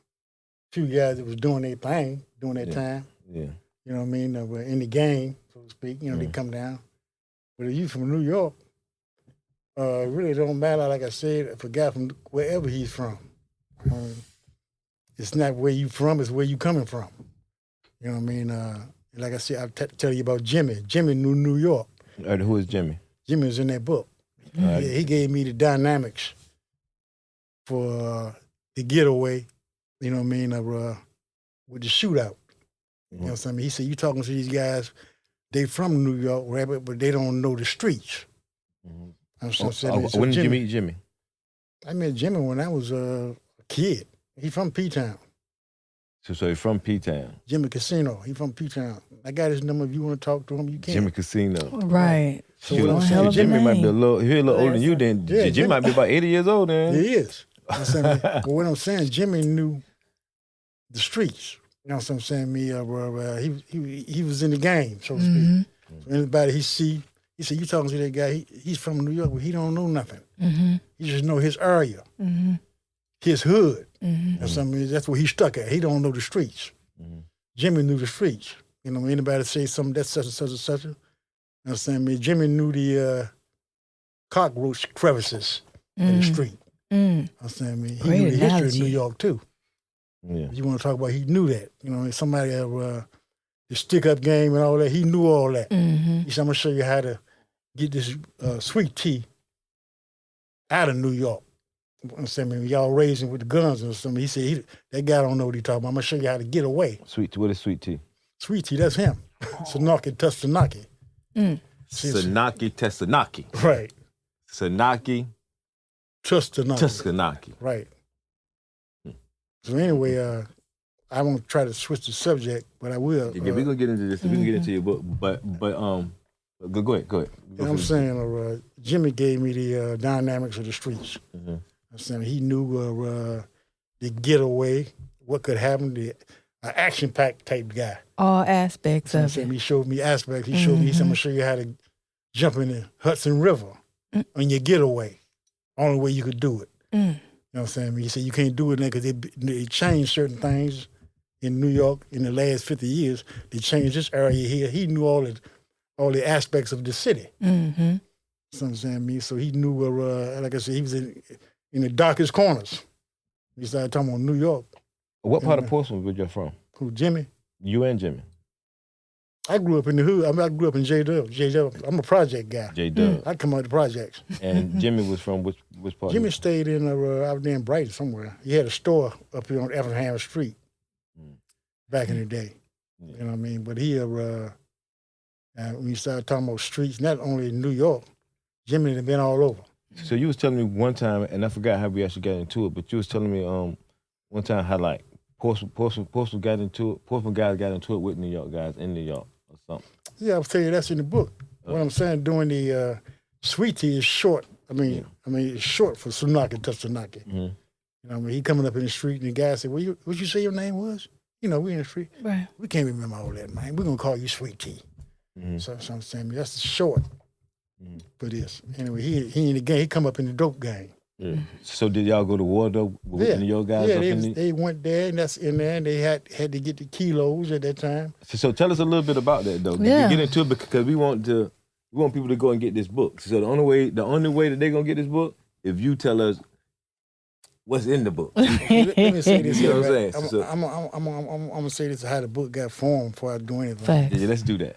few guys that was doing their thing during that time. Yeah. You know what I mean? In the game, so to speak. You know, they come down. But if you from New York, it really don't matter, like I said, if a guy from wherever he's from. It's not where you from, it's where you coming from. You know what I mean? And like I said, I'll tell you about Jimmy. Jimmy knew New York. Who is Jimmy? Jimmy was in that book. He gave me the dynamics for the getaway, you know what I mean, with the shootout. You know what I mean? He said, you talking to these guys, they from New York, right, but they don't know the streets. When did you meet Jimmy? I met Jimmy when I was a kid. He from P-Town. So he's from P-Town. Jimmy Casino. He from P-Town. I got his number. If you want to talk to him, you can. Jimmy Casino. Right. So what I'm saying, Jimmy might be a little older than you. Then Jimmy might be about 80 years old. Then he is. You know but what I'm saying, Jimmy knew the streets. You know what I'm saying? He was in the game, so to speak. So anybody he see, he said, "You talking to that guy? He's from New York, but he don't know nothing. He just know his area, his hood. That's where he stuck at. He don't know the streets. Jimmy knew the streets. You know, anybody say something that's such and such and such. You know what I'm saying? Jimmy knew the cockroach crevices in the street. You know what I'm saying? He knew the history of New York too. Yeah. You want to talk about? He knew that. You know, somebody the stick-up game and all that. He knew all that. He said, "I'm gonna show you how to get this sweet tea out of New York." I'm saying, y'all raising with the guns or something. He said, that guy don't know what he talking about. I'm gonna show you how to get away. Sweet tea. What is sweet tea? Sweet tea, that's him. Sanaki Tustanaki. Sanaki Tesanaki. Right. Sanaki Tustanaki. Right. So anyway, I won't try to switch the subject, but I will. Yeah, we're gonna get into this. We're gonna get into your book, but go ahead. You know what I'm saying? Jimmy gave me the dynamics of the streets. I'm saying he knew the getaway, what could happen, the action-packed type guy. All aspects of it. He showed me aspects. He showed me, he said, "I'm going to show you how to jump in the Hudson River on your getaway. Only way you could do it." You know what I'm saying? He said, you can't do it now because they changed certain things in New York in the last 50 years. They changed this area here. He knew all the aspects of the city. You know what I'm saying? So he knew, like I said, he was in the darkest corners. He started talking about New York. What part of Portsmouth were you from? Who, Jimmy? You and Jimmy? I grew up in the hood. I grew up in J-Dub. I'm a project guy. J-Dub. I come out of the projects. And Jimmy was from which part? Jimmy stayed in out there in Brighton somewhere. He had a store up here on Effingham Street back in the day. You know what I mean? But he, when you started talking about streets, not only in New York, Jimmy had been all over. So you was telling me one time, and I forgot how we actually got into it, but you was telling me one time how like Portsmouth got into it. Portsmouth guys got into it with New York guys in New York or something. Yeah, I'll tell you that's in the book. What I'm saying, doing the sweet tea is short. I mean, it's short for Sunaki Tustanaki. You know what I mean? He coming up in the street and the guy said, what you say your name was? You know, we in the street. Right. We can't remember all that, man. We're going to call you Sweet Tea. So I'm saying, that's short for this. Anyway, he in the game. He come up in the dope game. Yeah. So did y'all go to war though with the New York guys? Yeah, they went there, and that's in there, and they had to get the kilos at that time. So tell us a little bit about that though. Yeah. Get into it because we want people to go and get this book. So the only way that they're gonna get this book if you tell us what's in the book. Let me say this. You know what I'm saying? I'm gonna say this: how the book got formed before I do anything. Facts. Yeah, let's do that.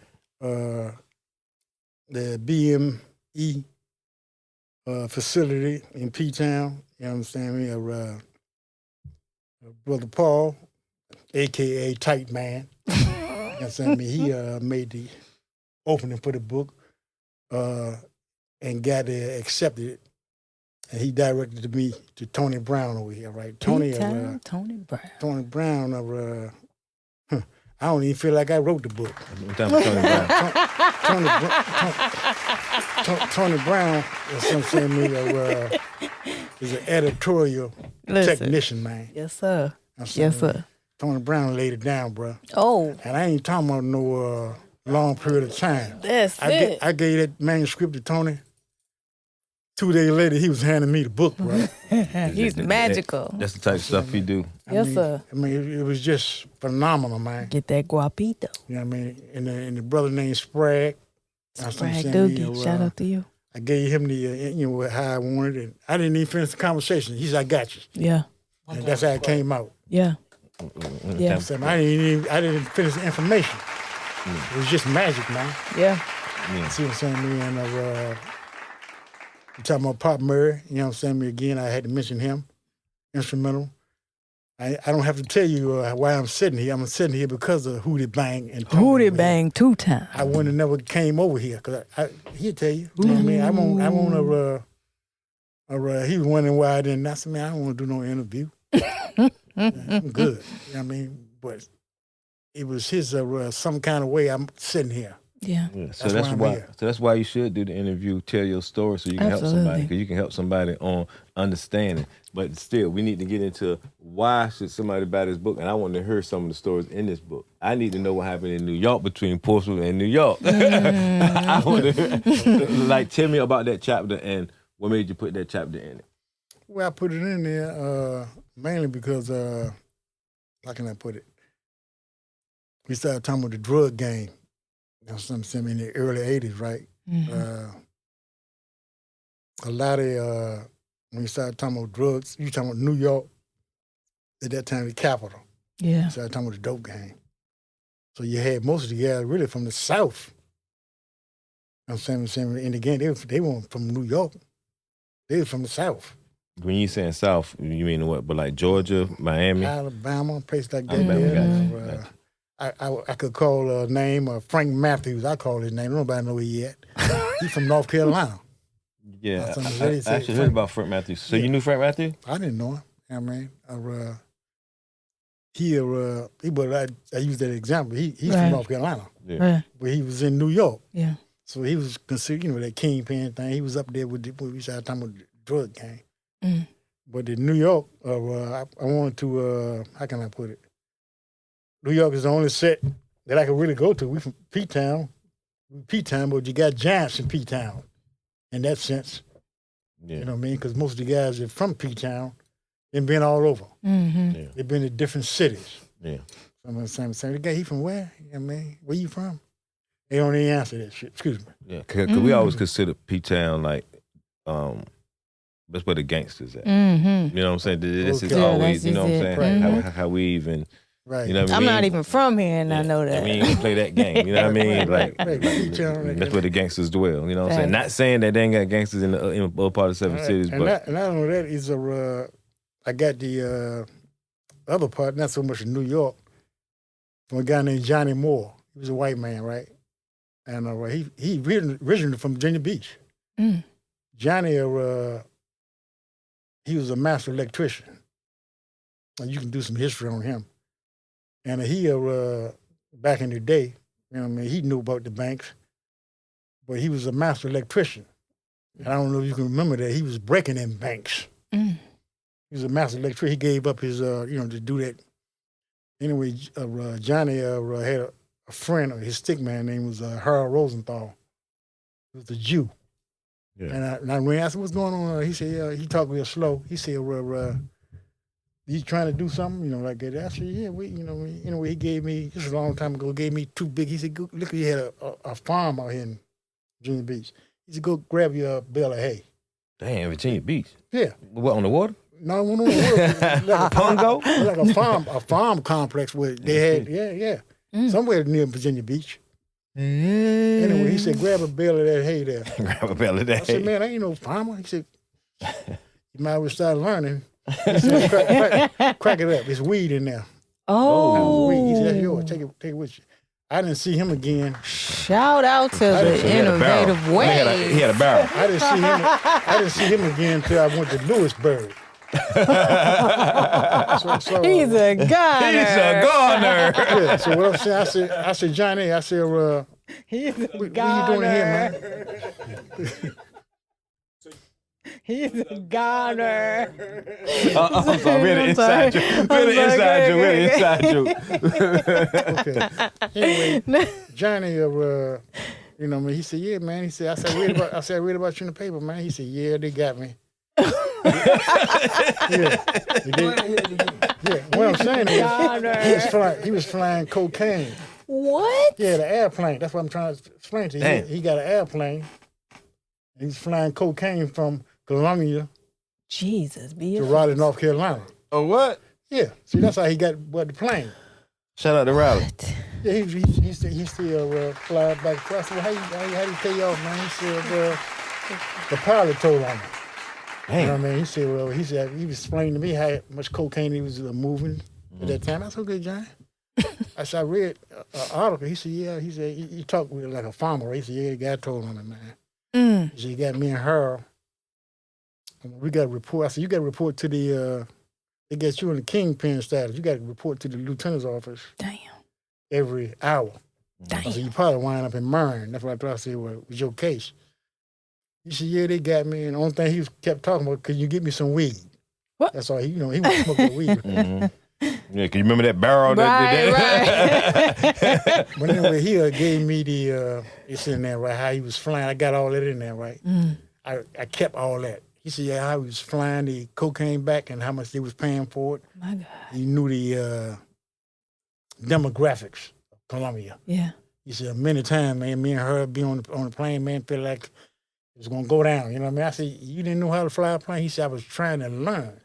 The BME facility in P-Town, you understand me? Brother Paul, a.k.a. Tight Man, you understand me? He made the opening for the book and got it accepted. And he directed me to Tony Brown over here, right? Tony Brown. Tony Brown I don't even feel like I wrote the book. Tony Brown, is an editorial technician, man. Yes, sir. Yes, sir. Tony Brown laid it down, bro. Oh. And I ain't talking about no long period of time. That's it. I gave that manuscript to Tony. 2 days later, he was handing me the book, bro. He's magical. That's the type of stuff he do. Sir. I mean, it was just phenomenal, man. Get that guapito. You know what I mean? And the brother named Sprague. Sprague Doogie, shout out to you. I gave him the, how I wanted it. I didn't even finish the conversation. He said, I got you. Yeah. And that's how it came out. Yeah. Yeah. I didn't finish the information. It was just magic, man. Yeah. Yeah. See what I'm saying? Me and you talking about Pop Murray, you know what I'm saying? Me again, I had to mention him, instrumental. I don't have to tell you why I'm sitting here. I'm sitting here because of Hootie Bang and Tony, Hootie man. Bang 2 times. I wouldn't have never came over here because he'll tell you. You know what I mean? I want to. He was wondering why I didn't. I said, man, I don't want to do no interview. I'm good. You know what I mean? But it was his some kind of way I'm sitting here. Yeah. So that's why. So that's why you should do the interview, tell your story, so you can help somebody. Because you can help somebody on understanding. But still, we need to get into why should somebody buy this book. And I want to hear some of the stories in this book. I need to know what happened in New York between Portsmouth and New York. I want to like tell me about that chapter and what made you put that chapter in it. Well, I put it in there mainly because how can I put it? We started talking about the drug game. You know, something in the early 80s, right? Mm-hmm. A lot of, when you started talking about drugs, you talking about New York, at that time, the capital. Yeah. You started talking about the dope game. So you had most of the guys really from the South. You know what I'm saying? In the game, they weren't from New York. They were from the South. When you saying South, you mean what? But like Georgia, Miami? Alabama, place like that. Gotcha. I could call a name Frank Matthews. I call his name. Nobody know he yet. He's from North Carolina. Yeah, I actually heard about Frank Matthews. So you knew Frank Matthews? I didn't know him. I mean, I use that example. He's from North Carolina, but he was in New York. Yeah. So he was considered, that kingpin thing. He was up there with we started talking about the drug gang. Mm. But in New York, I wanted to. How can I put it? New York is the only set that I could really go to. We from P-Town, but you got giants in P-Town. In that sense, you know what I mean? Because most of the guys that are from P-Town, they've been all over. Mm-hmm. Yeah. They've been to different cities. Yeah. Some of the same. The guy, he from where? You know what I mean? Where you from? They don't even answer that shit. Excuse me. Yeah, because we always consider P-Town like, that's where the gangsters at. Mm-hmm. You know what I'm saying? This is always, you know what I'm saying? Right. Mm-hmm. How we even... Right. You know what I mean? I'm not even from here, and I know that. I mean, you play that game. You know what I mean? Like, that's where the gangsters dwell. You know what I'm saying? Not saying that they ain't got gangsters in the other part of the 7 cities, but I don't know that is I got the other part, not so much in New York, from a guy named Johnny Moore. He was a white man, right? And he originally from Virginia Beach. Mm. Johnny, he was a master electrician. And you can do some history on him. And he, back in the day, you know what I mean, he knew about the banks, but he was a master electrician. And I don't know if you can remember that. He was breaking in banks. Mm. He was a master electrician. He gave up his, to do that. Anyway, Johnny had a friend, or his stick man name was Harold Rosenthal. He was a Jew. Yeah. And I ran, I said, what's going on? He said, he talked real slow. He said, you trying to do something, like that? I said, yeah, anyway, he gave me, this was a long time ago, gave me 2 big, he said, look, he had a farm out here in Virginia Beach. He said, go grab your bale of hay. Damn, Virginia Beach? Yeah. What, on the water? No, it wasn't on the water. Like a Pongo? Like a farm complex where they had, somewhere near Virginia Beach. Anyway, he said, grab a bale of that hay there. Grab a bale of that hay. I said, man, I ain't no farmer. He said, you might as well start learning. He said, crack it up. It's weed in there. Oh. Weed. He said, that's yours. Take it with you. I didn't see him again. Shout out to the innovative way. He had a barrel. I didn't see him again until I went to Lewisburg. He's a goner. He's a goner. Yeah, so what I'm saying, I said, Johnny, I said, what are you doing here, man? He's a goner. I'm sorry, we had an inside joke. We had an inside joke. Okay. Anyway, Johnny, he said, yeah, man. He said, I said, I read about you in the paper, man. He said, yeah, they got me. Yeah. What I'm saying is, he was flying cocaine. What? Yeah, the airplane. That's what I'm trying to explain to you. He got an airplane. He's flying cocaine from Columbia to Raleigh, North Carolina. Oh, what? Yeah. See, that's how he got the plane. Shout out to Raleigh. Yeah, he still fly back. I said, well, how you pay off, man? He said, the pilot told on him. Damn. You know what I mean? He said, well, he was explaining to me how much cocaine he was moving at that time. I said, okay, John. I said, I read an article. He said, yeah. He said, he talked with like a farmer. He said, yeah, the guy told on him, man. He said, he got me and her. We got a report. I said, you got to report to the, they got you in the kingpin status. You got to report to the lieutenant's office. Damn. Every hour. Damn. I said, you probably wind up in Mern. That's what I tried to say, well, it was your case. He said, yeah, they got me. And the only thing he kept talking about, could you get me some weed? What? That's all he was smoking weed. Yeah, can you remember that barrel? Right. But anyway, he gave me the, it's in there, right, how he was flying. I got all that in there, right? I kept all that. He said, yeah, how he was flying the cocaine back and how much they was paying for it. My God. He knew the demographics of Colombia. Yeah. He said, many times, man, me and her be on the plane, man, feel like it was going to go down. You know what I mean? I said, you didn't know how to fly a plane? He said, I was trying to learn.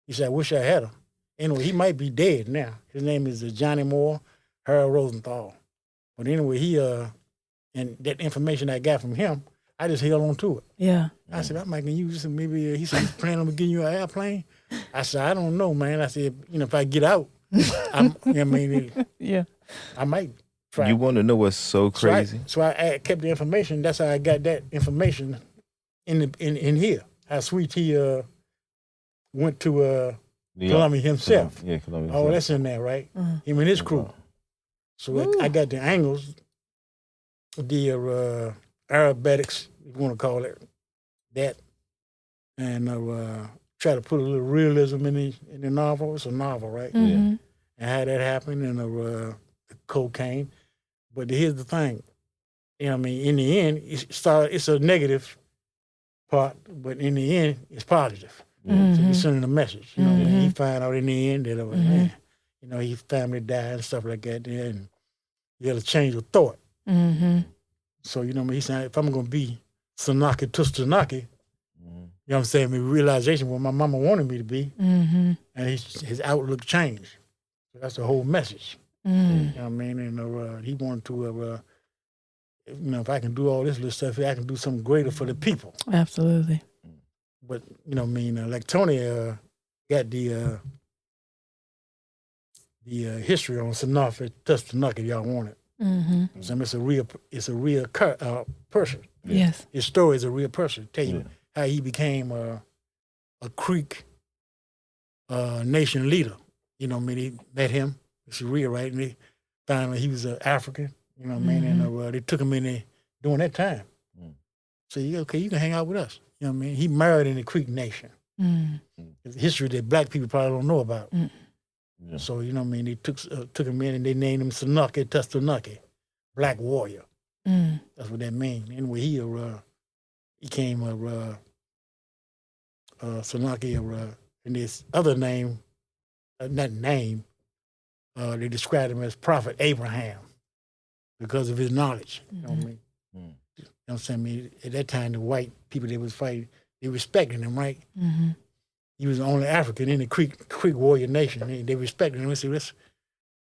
He said, I wish I had him. Anyway, he might be dead now. His name is Johnny Moore, Harold Rosenthal. But anyway, he, and that information I got from him, I just held on to it. Yeah. I said, I might can use this. Maybe he said, he's planning on getting you an airplane. I said, I don't know, man. I said, if I get out, Yeah. I might try. You want to know what's so crazy? So I kept the information. That's how I got that information in here. How sweet he went to Colombia himself. Yeah, Colombia. Oh, that's in there, right? Him and his crew. So I got the angles, the aerobatics, you want to call it that, and try to put a little realism in the novel. It's a novel, right? Yeah. And how that happened, and the cocaine. But here's the thing, you know what I mean? In the end, it's a negative part, but in the end, it's positive. So he's sending a message. You know, he found out in the end that, man, you know, his family died and stuff like that, and he had a change of thought. So, you know what I mean? He said, if I'm going to be Sanaki Tustanaki, you know what I'm saying? My realization what my mama wanted me to be, and his outlook changed. So that's the whole message. You know what I mean? And he wanted to, you know, if I can do all this little stuff, I can do something greater for the people. Absolutely. But, you know what I mean? Like Tony got the history on Sanofi Tustanaki, if y'all want it. So it's a real person. Yes. His story is a real person. Tell you how he became a Creek nation leader. You know what I mean? He met him. It's real, right? And they found out he was African. You know what I mean? And they took him in there during that time. So okay, you can hang out with us. You know what I mean? He married in the Creek nation. It's a history that black people probably don't know about. Yeah. So, you know what I mean? They took him in and they named him Sanaki Tustanaki, Black Warrior. That's what that means. Anyway, he came Sanaki, and this other name, not name, they described him as Prophet Abraham because of his knowledge. You know what I mean? You know what I'm saying? I mean, at that time, the white people that was fighting, they respected him, right? He was the only African in the Creek warrior nation. They respected him and said,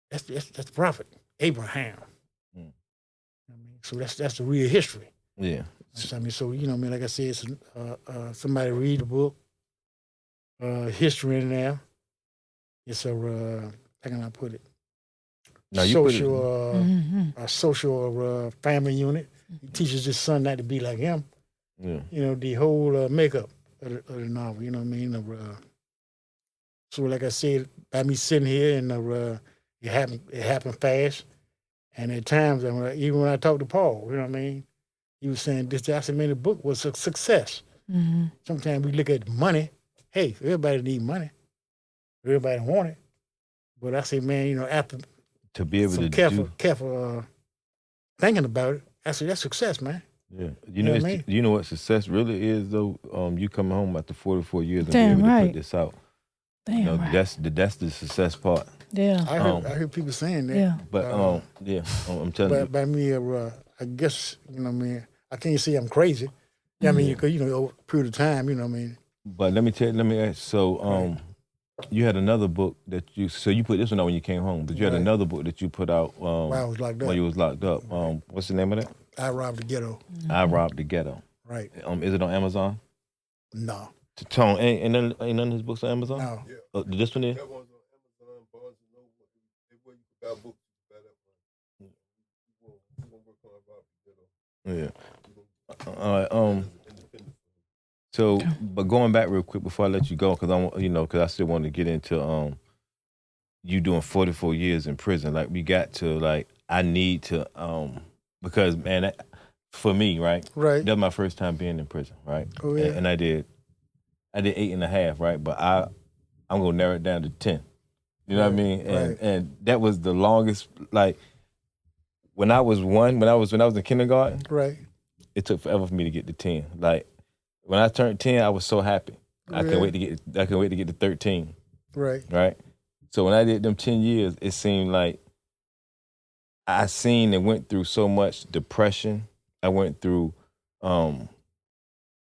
that's the prophet, Abraham. I mean, so that's the real history. Yeah. I mean, so, you know what I mean, like I said, it's, somebody read the book, history in there. It's how can I put it? No, a social family unit. He teaches his son not to be like him. Yeah. You know, the whole makeup of the novel, you know what I mean? So like I said, by me sitting here and it happened fast. And at times, even when I talked to Paul, you know what I mean? He was saying this, I said, man, the book was a success. Sometimes we look at money. Hey, everybody need money. Everybody want it. But I say, man, you know, after to be able to careful thinking about it, I said, that's success, man. Yeah, you know what success really is though. You coming home after 44 years and Damn be able right. to put this out. Damn you know, right. that's the success part. Yeah, I heard people saying that. Yeah, but I'm telling you. By me, I guess you know what I mean. I can't say I'm crazy. I mean, because over a period of time, you know what I mean. But let me ask. So You had another book that you put this one out when you came home, but you had another book that you put out While I was locked up. when you was locked up. What's the name of that? I Robbed the Ghetto. I Robbed the Ghetto. Right. Is it on Amazon? No. Tone, ain't none of his books on Amazon? No. This one is? That one's on Amazon, Barnes and Noble. Everywhere you could buy books, you could buy that one. You won't work on Robbie Ghetto. Yeah. All right. So, but going back real quick before I let you go, because I still want to get into you doing 44 years in prison. Like we got to I need to because man, for me, right? Right. That was my first time being in prison, right? Oh yeah. And I did 8.5, right? But I'm gonna narrow it down to 10. You know what I mean? And that was the longest. Like when I was in kindergarten, right. It took forever for me to get to 10. Like when I turned 10, I was so happy. I couldn't wait to get to 13. Right. Right. So when I did them 10 years, it seemed like I seen and went through so much depression. I went through. I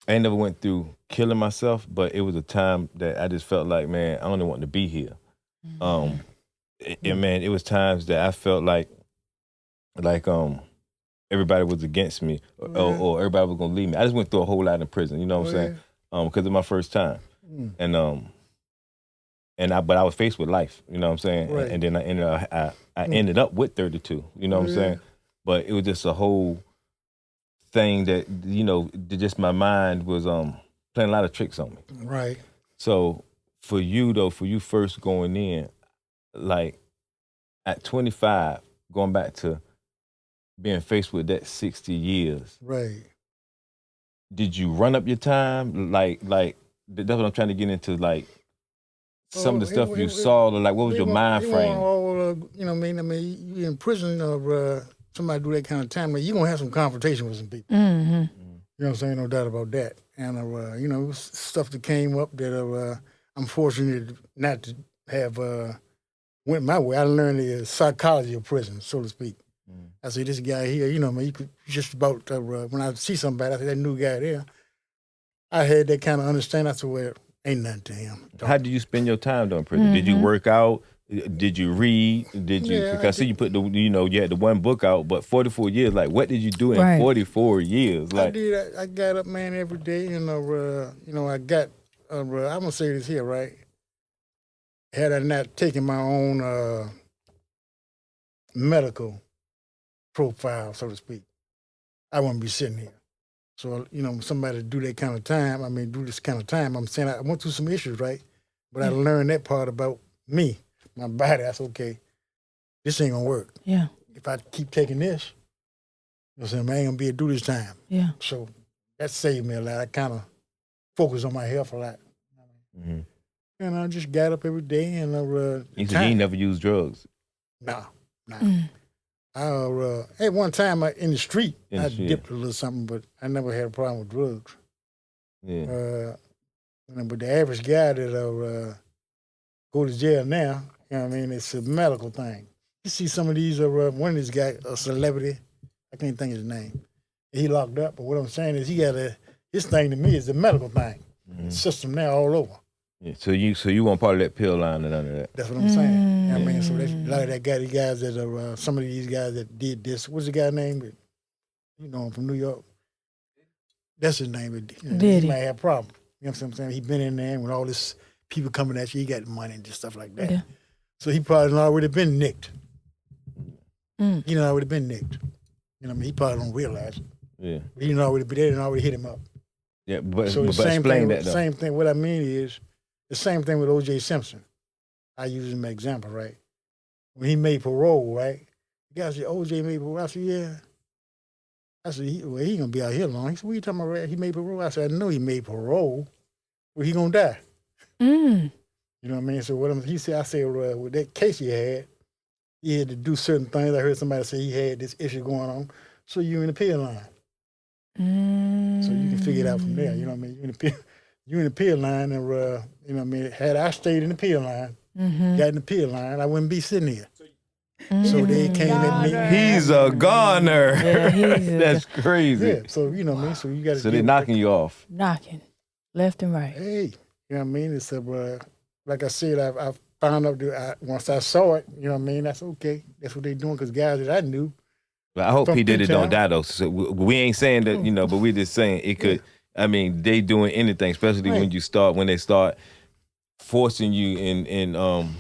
ain't never went through killing myself, but it was a time that I just felt like, man, I don't even want to be here. Man, it was times that I felt like everybody was against me or everybody was gonna leave me. I just went through a whole lot in prison, you know what I'm saying? Because of my first time. But I was faced with life, you know what I'm saying? Right. And then I ended up with 32, you know what I'm saying? But it was just a whole thing that, just my mind was playing a lot of tricks on me. Right. So for you first going in, like at 25, going back to being faced with that 60 years. Right. Did you run up your time? Like that's what I'm trying to get into, like some of the stuff you saw, like what was your mind frame? You know what I mean? You in prison or somebody do that kind of time, you're going to have some confrontation with some people. Mm-hmm. You know what I'm saying? No doubt about that. And, it was stuff that came up that I'm fortunate not to have went my way. I learned the psychology of prison, so to speak. I say, this guy here, you could just about, when I see somebody, I say, that new guy there, I had that kind of understanding. I said, well, ain't nothing to him. How did you spend your time during prison? Mm-hmm. Did you work out? Did you read? Did you? Yeah, because I see you put you had the one book out, but 44 years. Like, what did you do in 44 years? Like, I got up, man, every day, and I got. I'm gonna say this here, right? Had I not taken my own medical profile, so to speak, I wouldn't be sitting here. So, somebody do that kind of time, do this kind of time, I'm saying I went through some issues, right? But I learned that part about me, my body. I said, okay, this ain't gonna work. Yeah. If I keep taking this, I ain't gonna be able to do this time. Yeah. So that saved me a lot. I kind of focused on my health a lot. mm-hmm. And I just got up every day and you said you ain't never used drugs. Nah. At one time in the street, I dipped a little something, but I never had a problem with drugs. Yeah. But the average guy that go to jail now, it's a medical thing. You see some of these, one of these guys, a celebrity, I can't think of his name. He locked up, but what I'm saying is his thing to me is the medical thing. Mm-hmm. The system now all over. Yeah. So you weren't part of that pill line and none of that. That's what I'm saying. So that's a lot of that guy, these guys that are, some of these guys that did this. What's the guy name? You know him from New York. That's his name. He might have a problem. You know what I'm saying? He been in there and with all this people coming at you, he got money and just stuff like that. Yeah. So he probably already been nicked. Already been nicked. He probably don't realize it. Yeah. But he already been there and already hit him up. Yeah, but So explain that though. Same thing. What I mean is, the same thing with O.J. Simpson. I use him as an example, right? When he made parole, right? The guy said, O.J. made parole. I said, yeah. I said, he ain't gonna be out here long. He said, what you talking about, right? He made parole. I said, I know he made parole. Well, he gonna die. You know what I mean? So he said, I said, with that case he had to do certain things. I heard somebody say he had this issue going on. So you in the pill line. So you can figure it out from there. You know what I mean? You in the pill line, and had I stayed in the pill line, got in the pill line, I wouldn't be sitting here. So they came at me. He's a goner. Yeah, That's crazy. Yeah. So you know what I mean. So you got to. So they're knocking you off. knocking left and right. Hey, you know what I mean? It's like I said, I found out that once I saw it, you know what I mean. That's okay. That's what they doing because guys that I knew. But I hope From P. Diddy don't P-Town. die though. So we ain't saying that, you know, but we just saying it could. I mean, they doing anything, especially when they start forcing you in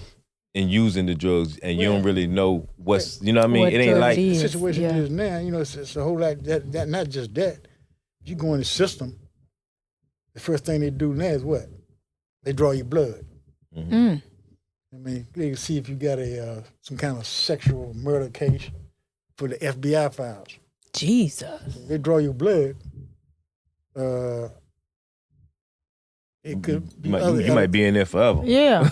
using the drugs, and you don't really know what's, you know what I mean. What It ain't drugs like The is. situation Yeah. is now, you know, it's a whole lot. That not just that. If you go in the system, the first thing they do now is what? They draw your blood. Mm. I mean, they can see if you got a some kind of sexual murder case for the FBI files. Jesus. They draw your blood. It could be you might be in there forever. Yeah.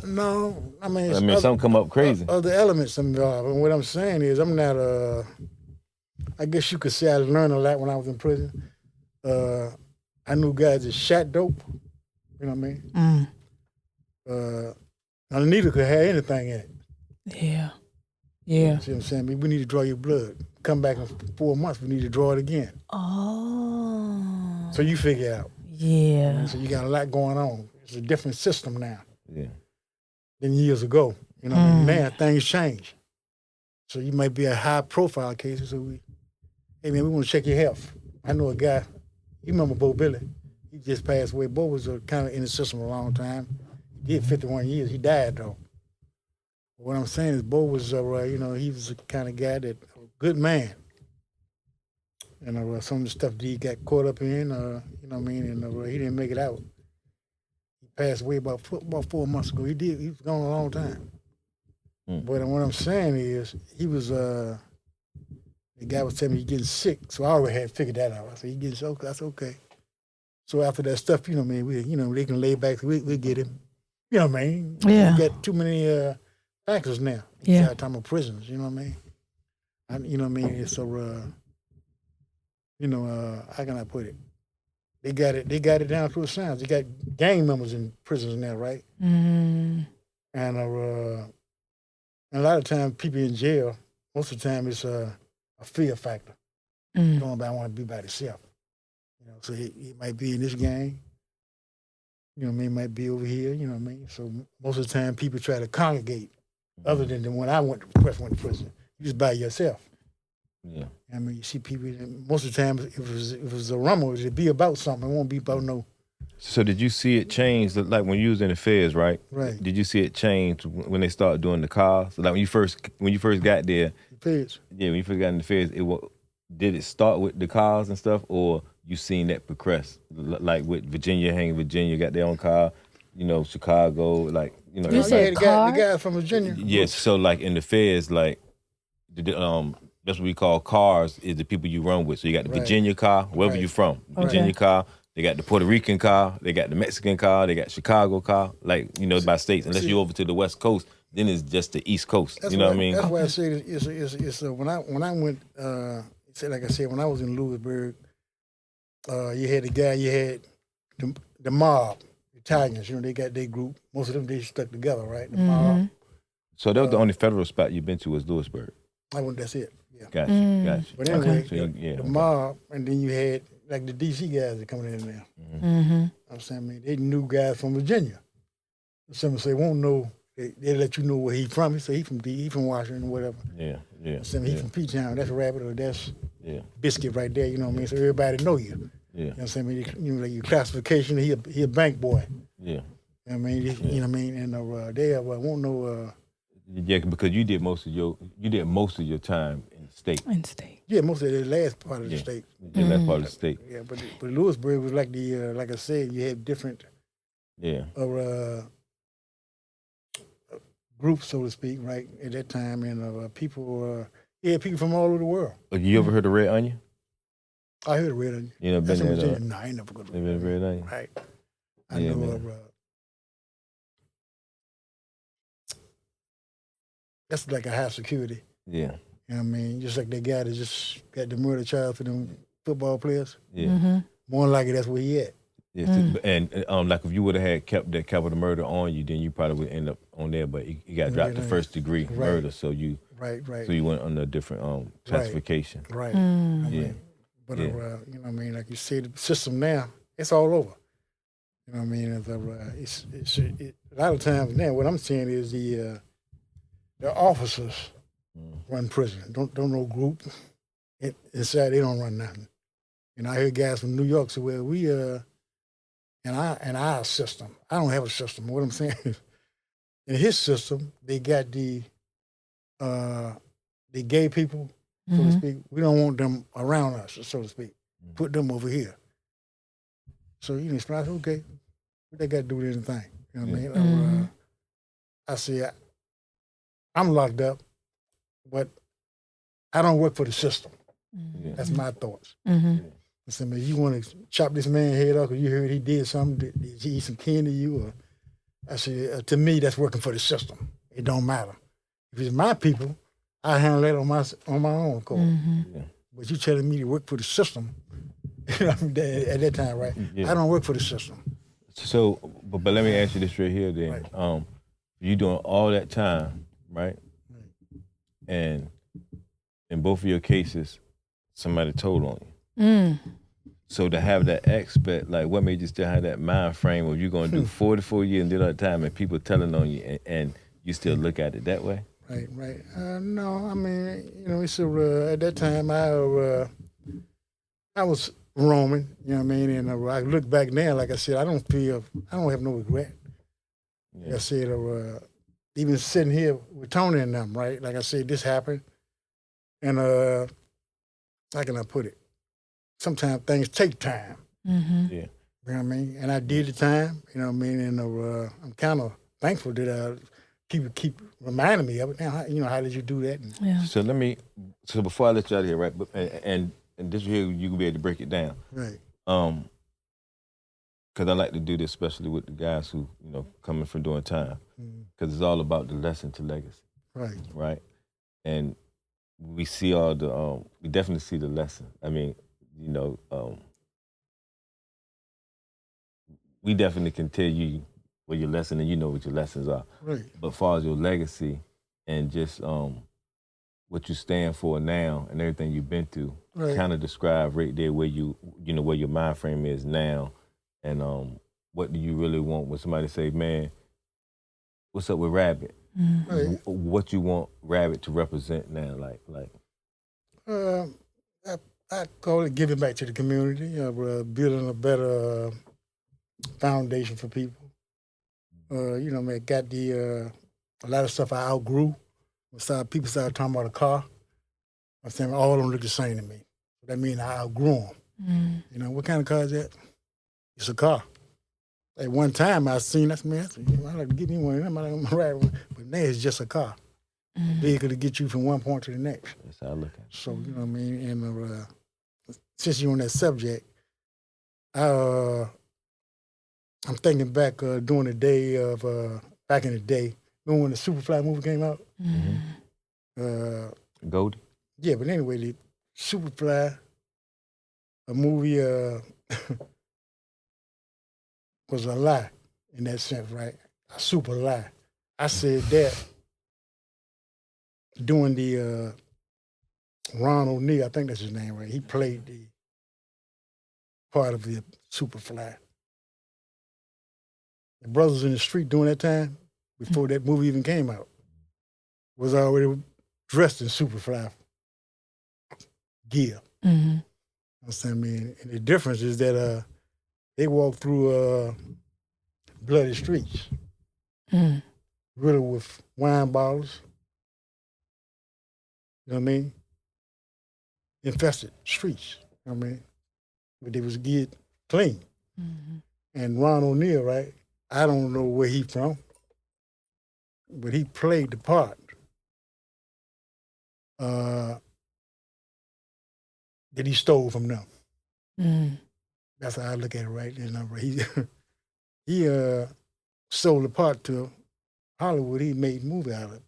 No, I mean, it's I mean, something come up crazy. other elements involved. And what I'm saying is, I'm not I guess you could say I learned a lot when I was in prison. I knew guys that shot dope. You know what I mean? Mm. Now, the needle could have anything in it. Yeah. Yeah. See what I'm saying? We need to draw your blood. Come back in 4 months, we need to draw it again. Oh. So you figure out. Yeah. So you got a lot going on. It's a different system now Yeah. than years ago. You know what I mean? Now things change. So you might be a high profile case. So hey man, we want to check your health. I know a guy, you remember Bo Billy? He just passed away. Bo was kind of in the system a long time. He did 51 years. He died though. What I'm saying is Bo was, you know, he was the kind of guy that, a good man. And some of the stuff that he got caught up in, you know what I mean, and he didn't make it out. He passed away about 4 months ago. He was gone a long time. But what I'm saying is, he was, the guy was telling me he's getting sick, so I already had figured that out. I said, he's getting sick, that's okay. So after that stuff, you know what I mean, they can lay back, we'll get him. You know what I mean? Yeah. We got too many factors now. Yeah. Time of prisons, you know what I mean? You know what I mean? It's you know, how can I put it? They got it down to a science. They got gang members in prisons now, right? Mm. And a lot of times people in jail, most of the time it's a fear factor. Nobody want to be by themselves. You know, so he might be in this gang. You know what I mean? Might be over here. You know what I mean? So most of the time people try to congregate. Other than when I first went to prison, you just by yourself. Yeah. I mean, you see people. Most of the time, if it was a rumble, it'd be about something. It won't be about no. So did you see it change? Like when you was in the feds, right? Right. Did you see it change when they started doing the cars? Like when you first got there. The feds. Yeah, when you first got in the feds, did it start with the cars and stuff, or you seen that progress? Like with Virginia got their own car. You know, Chicago, like you know. You said the car? guy from Virginia. Yes. So like in the feds, like that's what we call cars is the people you run with. So you got the Right. Virginia car, wherever Right. you're from. Virginia car. They got the Puerto Rican car. They got the Mexican car. They got Chicago car. Like, you know, by states. Unless you're over to the West Coast, then it's just the East Coast. That's you know why, what I mean? That's why I say it's when I went. Like I said, when I was in Lewisburg, you had the mob, Italians. You know, they got their group. Most of them they stuck together, right? The mob. So that was the only federal spot you've been to was Lewisburg. That's it. Yeah. Gotcha. But anyway, So the mob, and then you had like the DC guys that coming in there. I'm saying, man, they knew guys from Virginia. Some say won't know. They let you know where he from. He say he from Washington or whatever. Yeah. Some he from P-Town. That's Rabbit or that's Yeah. Biscuit right there. You know what I mean? So everybody know you. Yeah. You know what I'm saying? You know, like your classification. He a bank boy. Yeah. You know what I mean? You know what I mean? And they won't know. Yeah, because you did most of your time in the state. In state. Yeah, most of the last part of the Yeah. state. In that part of the state. Yeah, but Lewisburg was like like I said, you had different Yeah. groups, so to speak, right at that time, and people from all over the world. You ever heard of Red Onion? I heard of Red Onion. You know, That's in been there. Virginia. No, I ain't never go to Been to Red Onion. Right. I Yeah, know man. that's like a high security. Yeah. You know what I mean? Just like that guy that just got the murder trial for them football players. Yeah. More than likely, that's where he at. Yes, and like if you would have had kept that capital murder on you, then you probably would end up on there. But you got dropped to first degree murder, so you Right. so you went under a different classification. Right. Yeah. But you know what I mean? Like you see, the system now, it's all over. You know what I mean? A lot of times now, what I'm saying is the officers run prison. Don't no group inside. They don't run nothing. And I hear guys from New York say, "Well, we in our system. I don't have a system. What I'm saying is, in his system, they got the gay people, so to speak. We don't want them around us, so to speak. Put them over here. So you explain, okay, what they got to do with anything? You know what I mean? I say, I'm locked up, but I don't work for the system. That's my thoughts. I said, man, you want to chop this man's head off because you heard he did something, did he eat some candy to you? Or I said, to me, that's working for the system. It don't matter. If it's my people, I handle that on my own accord. But you telling me to work for the system, you know, at that time, right? I don't work for the system. So, but let me ask you this right here then. Right. You doing all that time, right? And in both of your cases, somebody told on you. So to have that aspect, like what made you still have that mind frame of you going to do 44 years and do that time and people telling on you and you still look at it that way? Right. No, I mean, you know, it's at that time I was roaming, you know what I mean? And I look back now, like I said, I don't have no regret. Like I said, even sitting here with Tony and them, right? Like I said, this happened. And how can I put it? Sometimes things take time. Yeah. You know what I mean? And I did the time, you know what I mean? And I'm kind of thankful that people keep reminding me of it. Now, how did you do that? So before I let you out of here, right? And this here, you can be able to break it down. Right. Because I like to do this, especially with the guys who, you know, coming from doing time. Because it's all about the lesson to legacy. Right. Right? And we see we definitely see the lesson. I mean, you know, we definitely can tell you what your lesson and you know what your lessons are. Right. But as far as your legacy and just what you stand for now and everything you've been through, kind of describe right there where where your mind frame is now and what do you really want when somebody say, man, what's up with Rabbit? Right. What you want Rabbit to represent now, like? I call it giving back to the community, building a better foundation for people. You know, man, got a lot of stuff I outgrew. People started talking about a car. I said, all of them look the same to me. That means I outgrew them. You know, what kind of car is that? It's a car. At one time, I said, man, I'd like to get me one of them. I like to ride one. But now it's just a car. Vehicle to get you from one point to the next. That's how I look at it. So, you know what I mean? And since you're on that subject, I'm thinking back during the day of, back in the day, remember when the Superfly movie came out? Goldie? Yeah, but anyway, the Superfly, a movie was a lie in that sense, right? A super lie. I said that doing the Ron O'Neal, I think that's his name, right? He played the part of the Superfly. The brothers in the street during that time, before that movie even came out, was already dressed in Superfly gear. You know what I mean? And the difference is that they walk through bloody streets, riddled with wine bottles. You know what I mean? Infested streets. You know what I mean? But they was geared clean. And Ron O'Neal, right? I don't know where he from, but he played the part that he stole from them. That's how I look at it, right? And he sold the part to Hollywood. He made a movie out of it.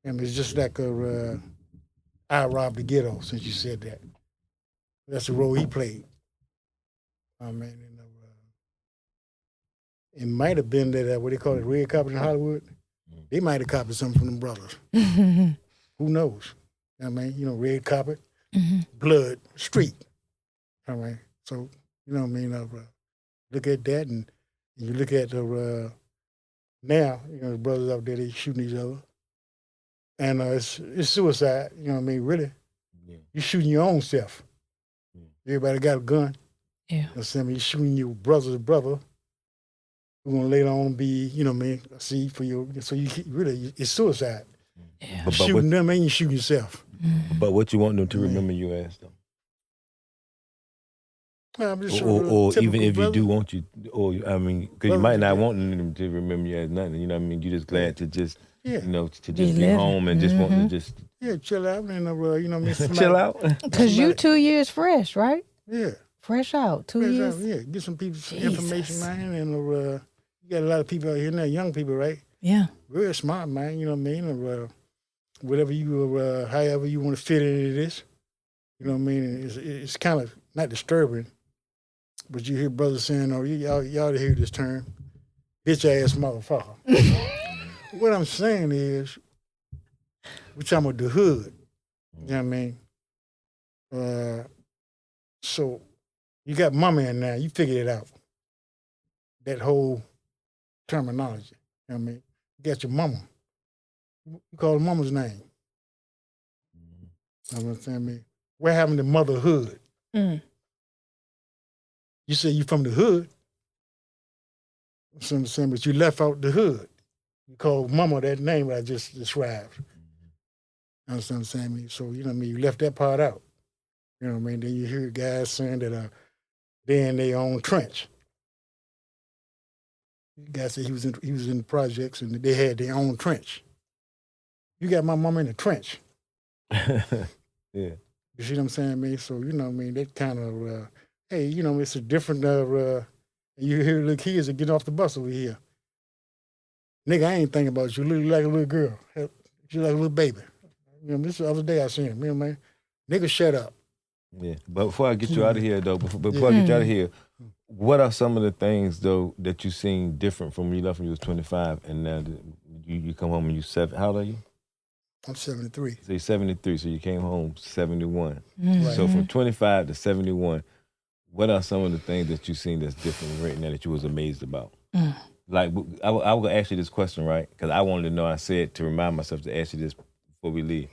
And it's just like I Robbed the Ghetto, since you said that. That's the role he played. I mean, it might have been that, what they call it, red carpet in Hollywood. They might have copied something from them brothers. Who knows? I mean, red carpet, blood, street. I mean, So, you know what I mean? Look at that, and you look at the now, the brothers out there, they shooting each other. And it's suicide, you know what I mean? Really. Yeah. You're shooting your own self. Yeah. Everybody got a gun. Yeah. You know what I'm You're shooting your brother's brother who's going to later on be, you know what I mean, a seed for you. So you really, it's suicide. Yeah. But shooting them and you shooting yourself. But what you want them to remember you as, though? I'm just or even if brother. You do want you, or I mean, because you might not want them to remember you as nothing. You know what I mean? You're just glad to just, to just be home and just want to just chill out and you know what I mean? Chill out. Because you 2 years fresh, right? Yeah, fresh out 2 years. Out, yeah, get some people some information, man, and you got a lot of people out here now, young people, right? Yeah, very smart, man. You know what I mean? Or whatever you, however you want to fit into this. You know what I mean? It's kind of not disturbing. But you hear brothers saying, y'all hear this term, bitch ass motherfucker. What I'm saying is, we're talking about the hood. You know what I mean? So you got mama in there, you figured it out. That whole terminology. You know what I mean? You got your mama. You call her mama's name. You know what I'm saying? What happened to motherhood? You say you from the hood. That's what I'm saying, but you left out the hood. You call mama that name that I just described. You understand what I'm saying? So, you know what I mean? You left that part out. You know what I mean? Then you hear guys saying that they're in their own trench. The guy said he was in the projects and they had their own trench. You got my mama in the trench. Yeah. You see what I'm saying, man? So, you know what I mean? That kind of... hey, you know, it's a different, you hear little kids that get off the bus over here. Nigga, I ain't thinking about you. You look like a little girl. You like a little baby. You know, this the other day I seen him. You know, man. Nigga, shut up. Yeah, but before I get you out of here, though, before I get you out of here, what are some of the things, though, that you seen different from when you left when you was 25 and now you come home and you 7? How old are you? I'm 73. So you're 73, so you came home 71. Right. So from 25 to 71, what are some of the things that you seen that's different right now that you was amazed about? Like, I was going to ask you this question, right? Because I wanted to know, I said to remind myself to ask you this before we leave.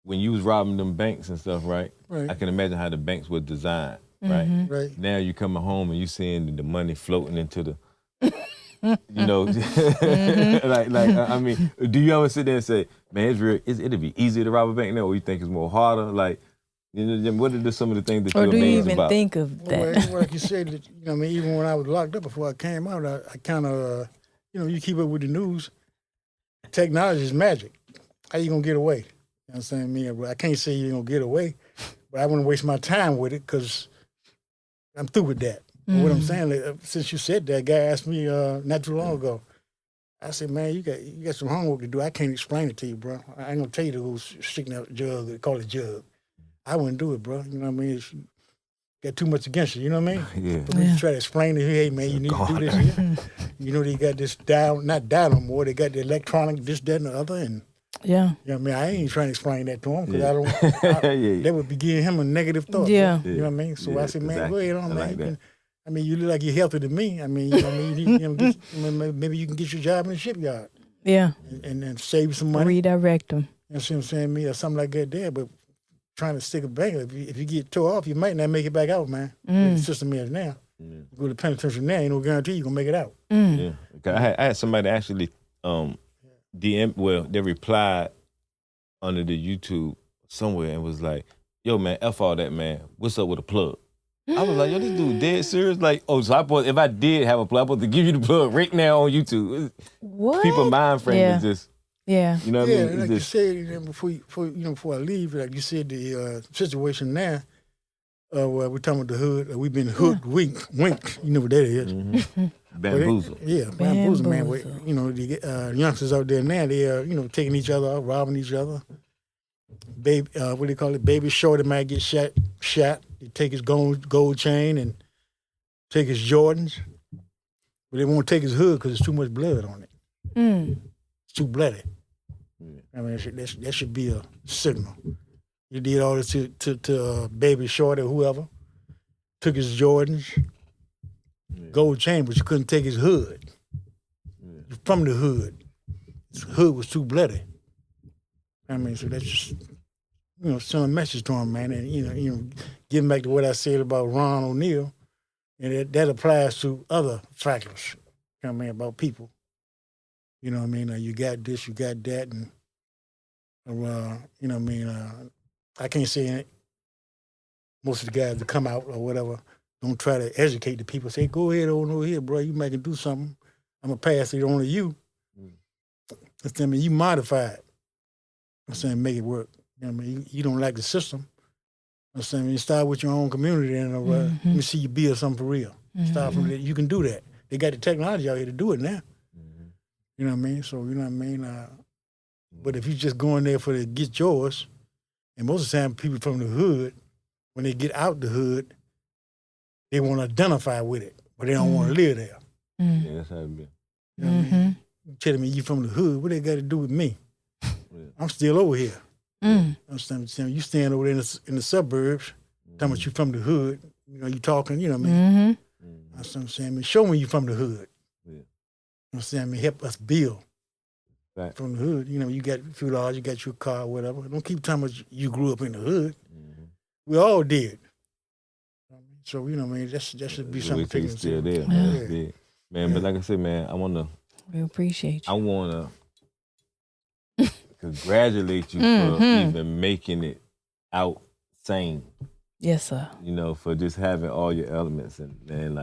When you was robbing them banks and stuff, right? I can imagine how the banks were designed, right? Right. Now you coming home and you seeing the money floating into the, you know, like I mean, do you ever sit there and say, man, it'd be easier to rob a bank now, or you think it's more harder? Like, you know, what are some of the things that you're amazed about? Or do you even think of that? Well, like you said, you know, I mean, even when I was locked up before I came out, I kind of, you know, you keep up with the news. Technology is magic. How you gonna get away? You know what I'm saying? I can't say you're gonna get away, but I wouldn't waste my time with it because I'm through with that. But what I'm saying, like, since you said that, a guy asked me not too long ago. I said, man, you got some homework to do. I can't explain it to you, bro. I ain't gonna tell you to go sticking out the jug. They call it jug. I wouldn't do it, bro. You know what I mean? It's got too much against you. You know what I mean? Yeah. For me to try to explain to you, hey, man, you need to do this here. You know, they got this dial, not dial no more. They got the electronic, this, that, and the other. And yeah. You know what I mean? I ain't trying to explain that to him because that would be giving him a negative thought. Yeah. You know what I mean? So I said, man, go ahead on, man. I mean, you look like you're healthier than me. I mean, you know what I mean? You know, maybe you can get your job in the shipyard. Yeah. And then save some money. Redirect them. You know what I'm saying? Me or something like that there. But trying to stick a bank, if you get tore off, you might not make it back out, man. The system is now. You go to penitentiary now, ain't no guarantee you're going to make it out. Yeah. I had somebody actually DM, well, they replied under the YouTube somewhere and was like, yo, man, F all that, man. What's up with a plug? I was like, yo, this dude dead serious? Like, oh, so if I did have a plug, I'm supposed to give you the plug right now on YouTube. What? People mind frame is just, you know what I mean? Like you said, before I leave, like you said, the situation now, where we're talking about the hood, we've been winked. You know what that is. Bamboozle. Bamboozle, man. You know, the youngsters out there now, they are, you know, taking each other out, robbing each other. Baby, what do they call it? Baby shorty might get shot. They take his gold chain and take his Jordans, but they won't take his hood because there's too much blood on it. It's too bloody. I mean, that should be a signal. You did all this to Baby shorty or whoever. took his Jordans, gold chain, but you couldn't take his hood. From the hood. His hood was too bloody. I mean, so that's just, send a message to him, man. And, getting back to what I said about Ron O'Neal, and that applies to other factors, about people. You know what I mean? You got this, you got that, and, I can't say it. Most of the guys that come out or whatever don't try to educate the people. Say, go ahead over here, bro. You might can do something. I'm going to pass it on to you. You modify it. I'm saying make it work. You know what I mean? You don't like the system. I'm saying you start with your own community and let me see you build something for real. Start from that. You can do that. They got the technology out here to do it now. You know what I mean? So, you know what I mean? But if you just go in there for the get yours, and most of the time people from the hood, when they get out the hood, they want to identify with it, but they don't want to live there. Yeah, that's how it be. You know what I mean? You telling me you from the hood, what they got to do with me? I'm still over here. I'm saying you stand over there in the suburbs, talking about you from the hood. You talking, you know what I mean? That's what I'm saying. Show me you from the hood. I'm saying, help us build from the hood. You got a few dollars, you got your car, whatever. Don't keep telling us you grew up in the hood. We all did. So, you know what I mean? That should be something. He's still there, man. Yeah. Man, but like I said, man, we appreciate you. I want to congratulate you for even making it out sane. Yes, sir. For just having all your elements and being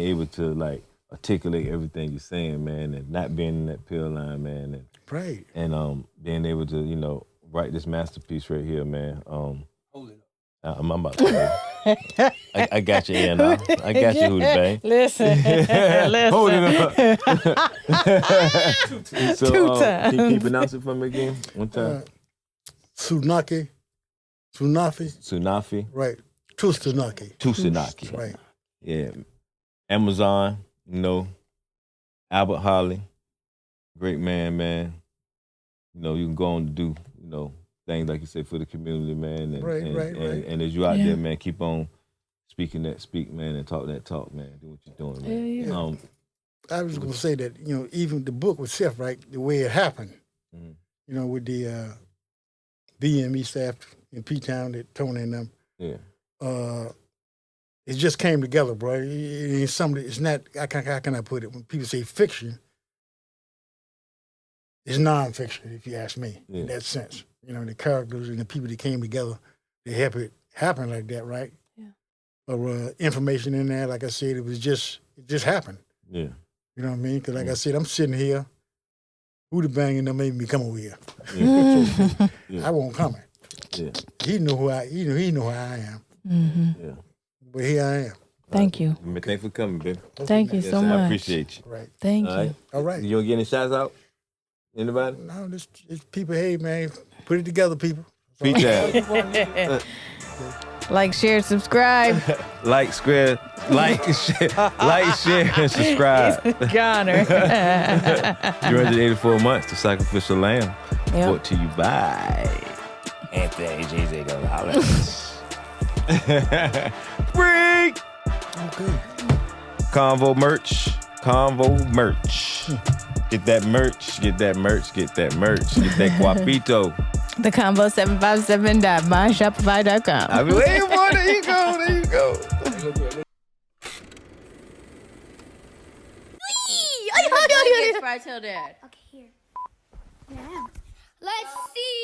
able to articulate everything you're saying, man, and not being in that pill line, man, and right, and being able to write this masterpiece right here, man. Hold it up. I'm about to. I got you, Ann. I got you, Hootie Bang. Listen. Hold it up. So, 2 times. Can you pronounce it for me again? One time. Tsunafi. Right. Tusanaki. Right. Yeah. Amazon, Albert Holley, great man. You can go on to do, things like you say for the community, man. And, right. And as you out there, man, keep on speaking that speak, man, and talk that talk, man. Do what you're doing, man. Yeah. I was going to say that, even the book itself, right, the way it happened, with the BME staff in P-Town, that Tony and them. Yeah. It just came together, bro. It's something. It's not. How can I put it? When people say fiction, it's nonfiction. If you ask me, in that sense, the characters and the people that came together, they help it happen like that, right? Yeah. Or information in there, like I said, it just happened. Yeah. You know what I mean? Because like I said, I'm sitting here. Hootie Bang and them made me come over here. Yeah. I won't come. Yeah. He knew who I. He knew who I am. Yeah. But here I am. Thank you. Thanks for coming, baby. Thank you so much. I appreciate you. Right. Thank you. All right. You want to get any shots out? Anybody? No, this people. Hey, man, put it together, people. Peace out. Like, share, subscribe. Like, share, and subscribe. Goner. 384 months, the sacrificial lamb. Yep. Brought to you by Anthony Geezy Gonzalez. Freak! Okay. Convo merch. Get that merch. Get that guapito. The Convo757.myshopify.com. I've been waiting for it. There you go. Tell Dad. Okay, here. Yeah. Let's see.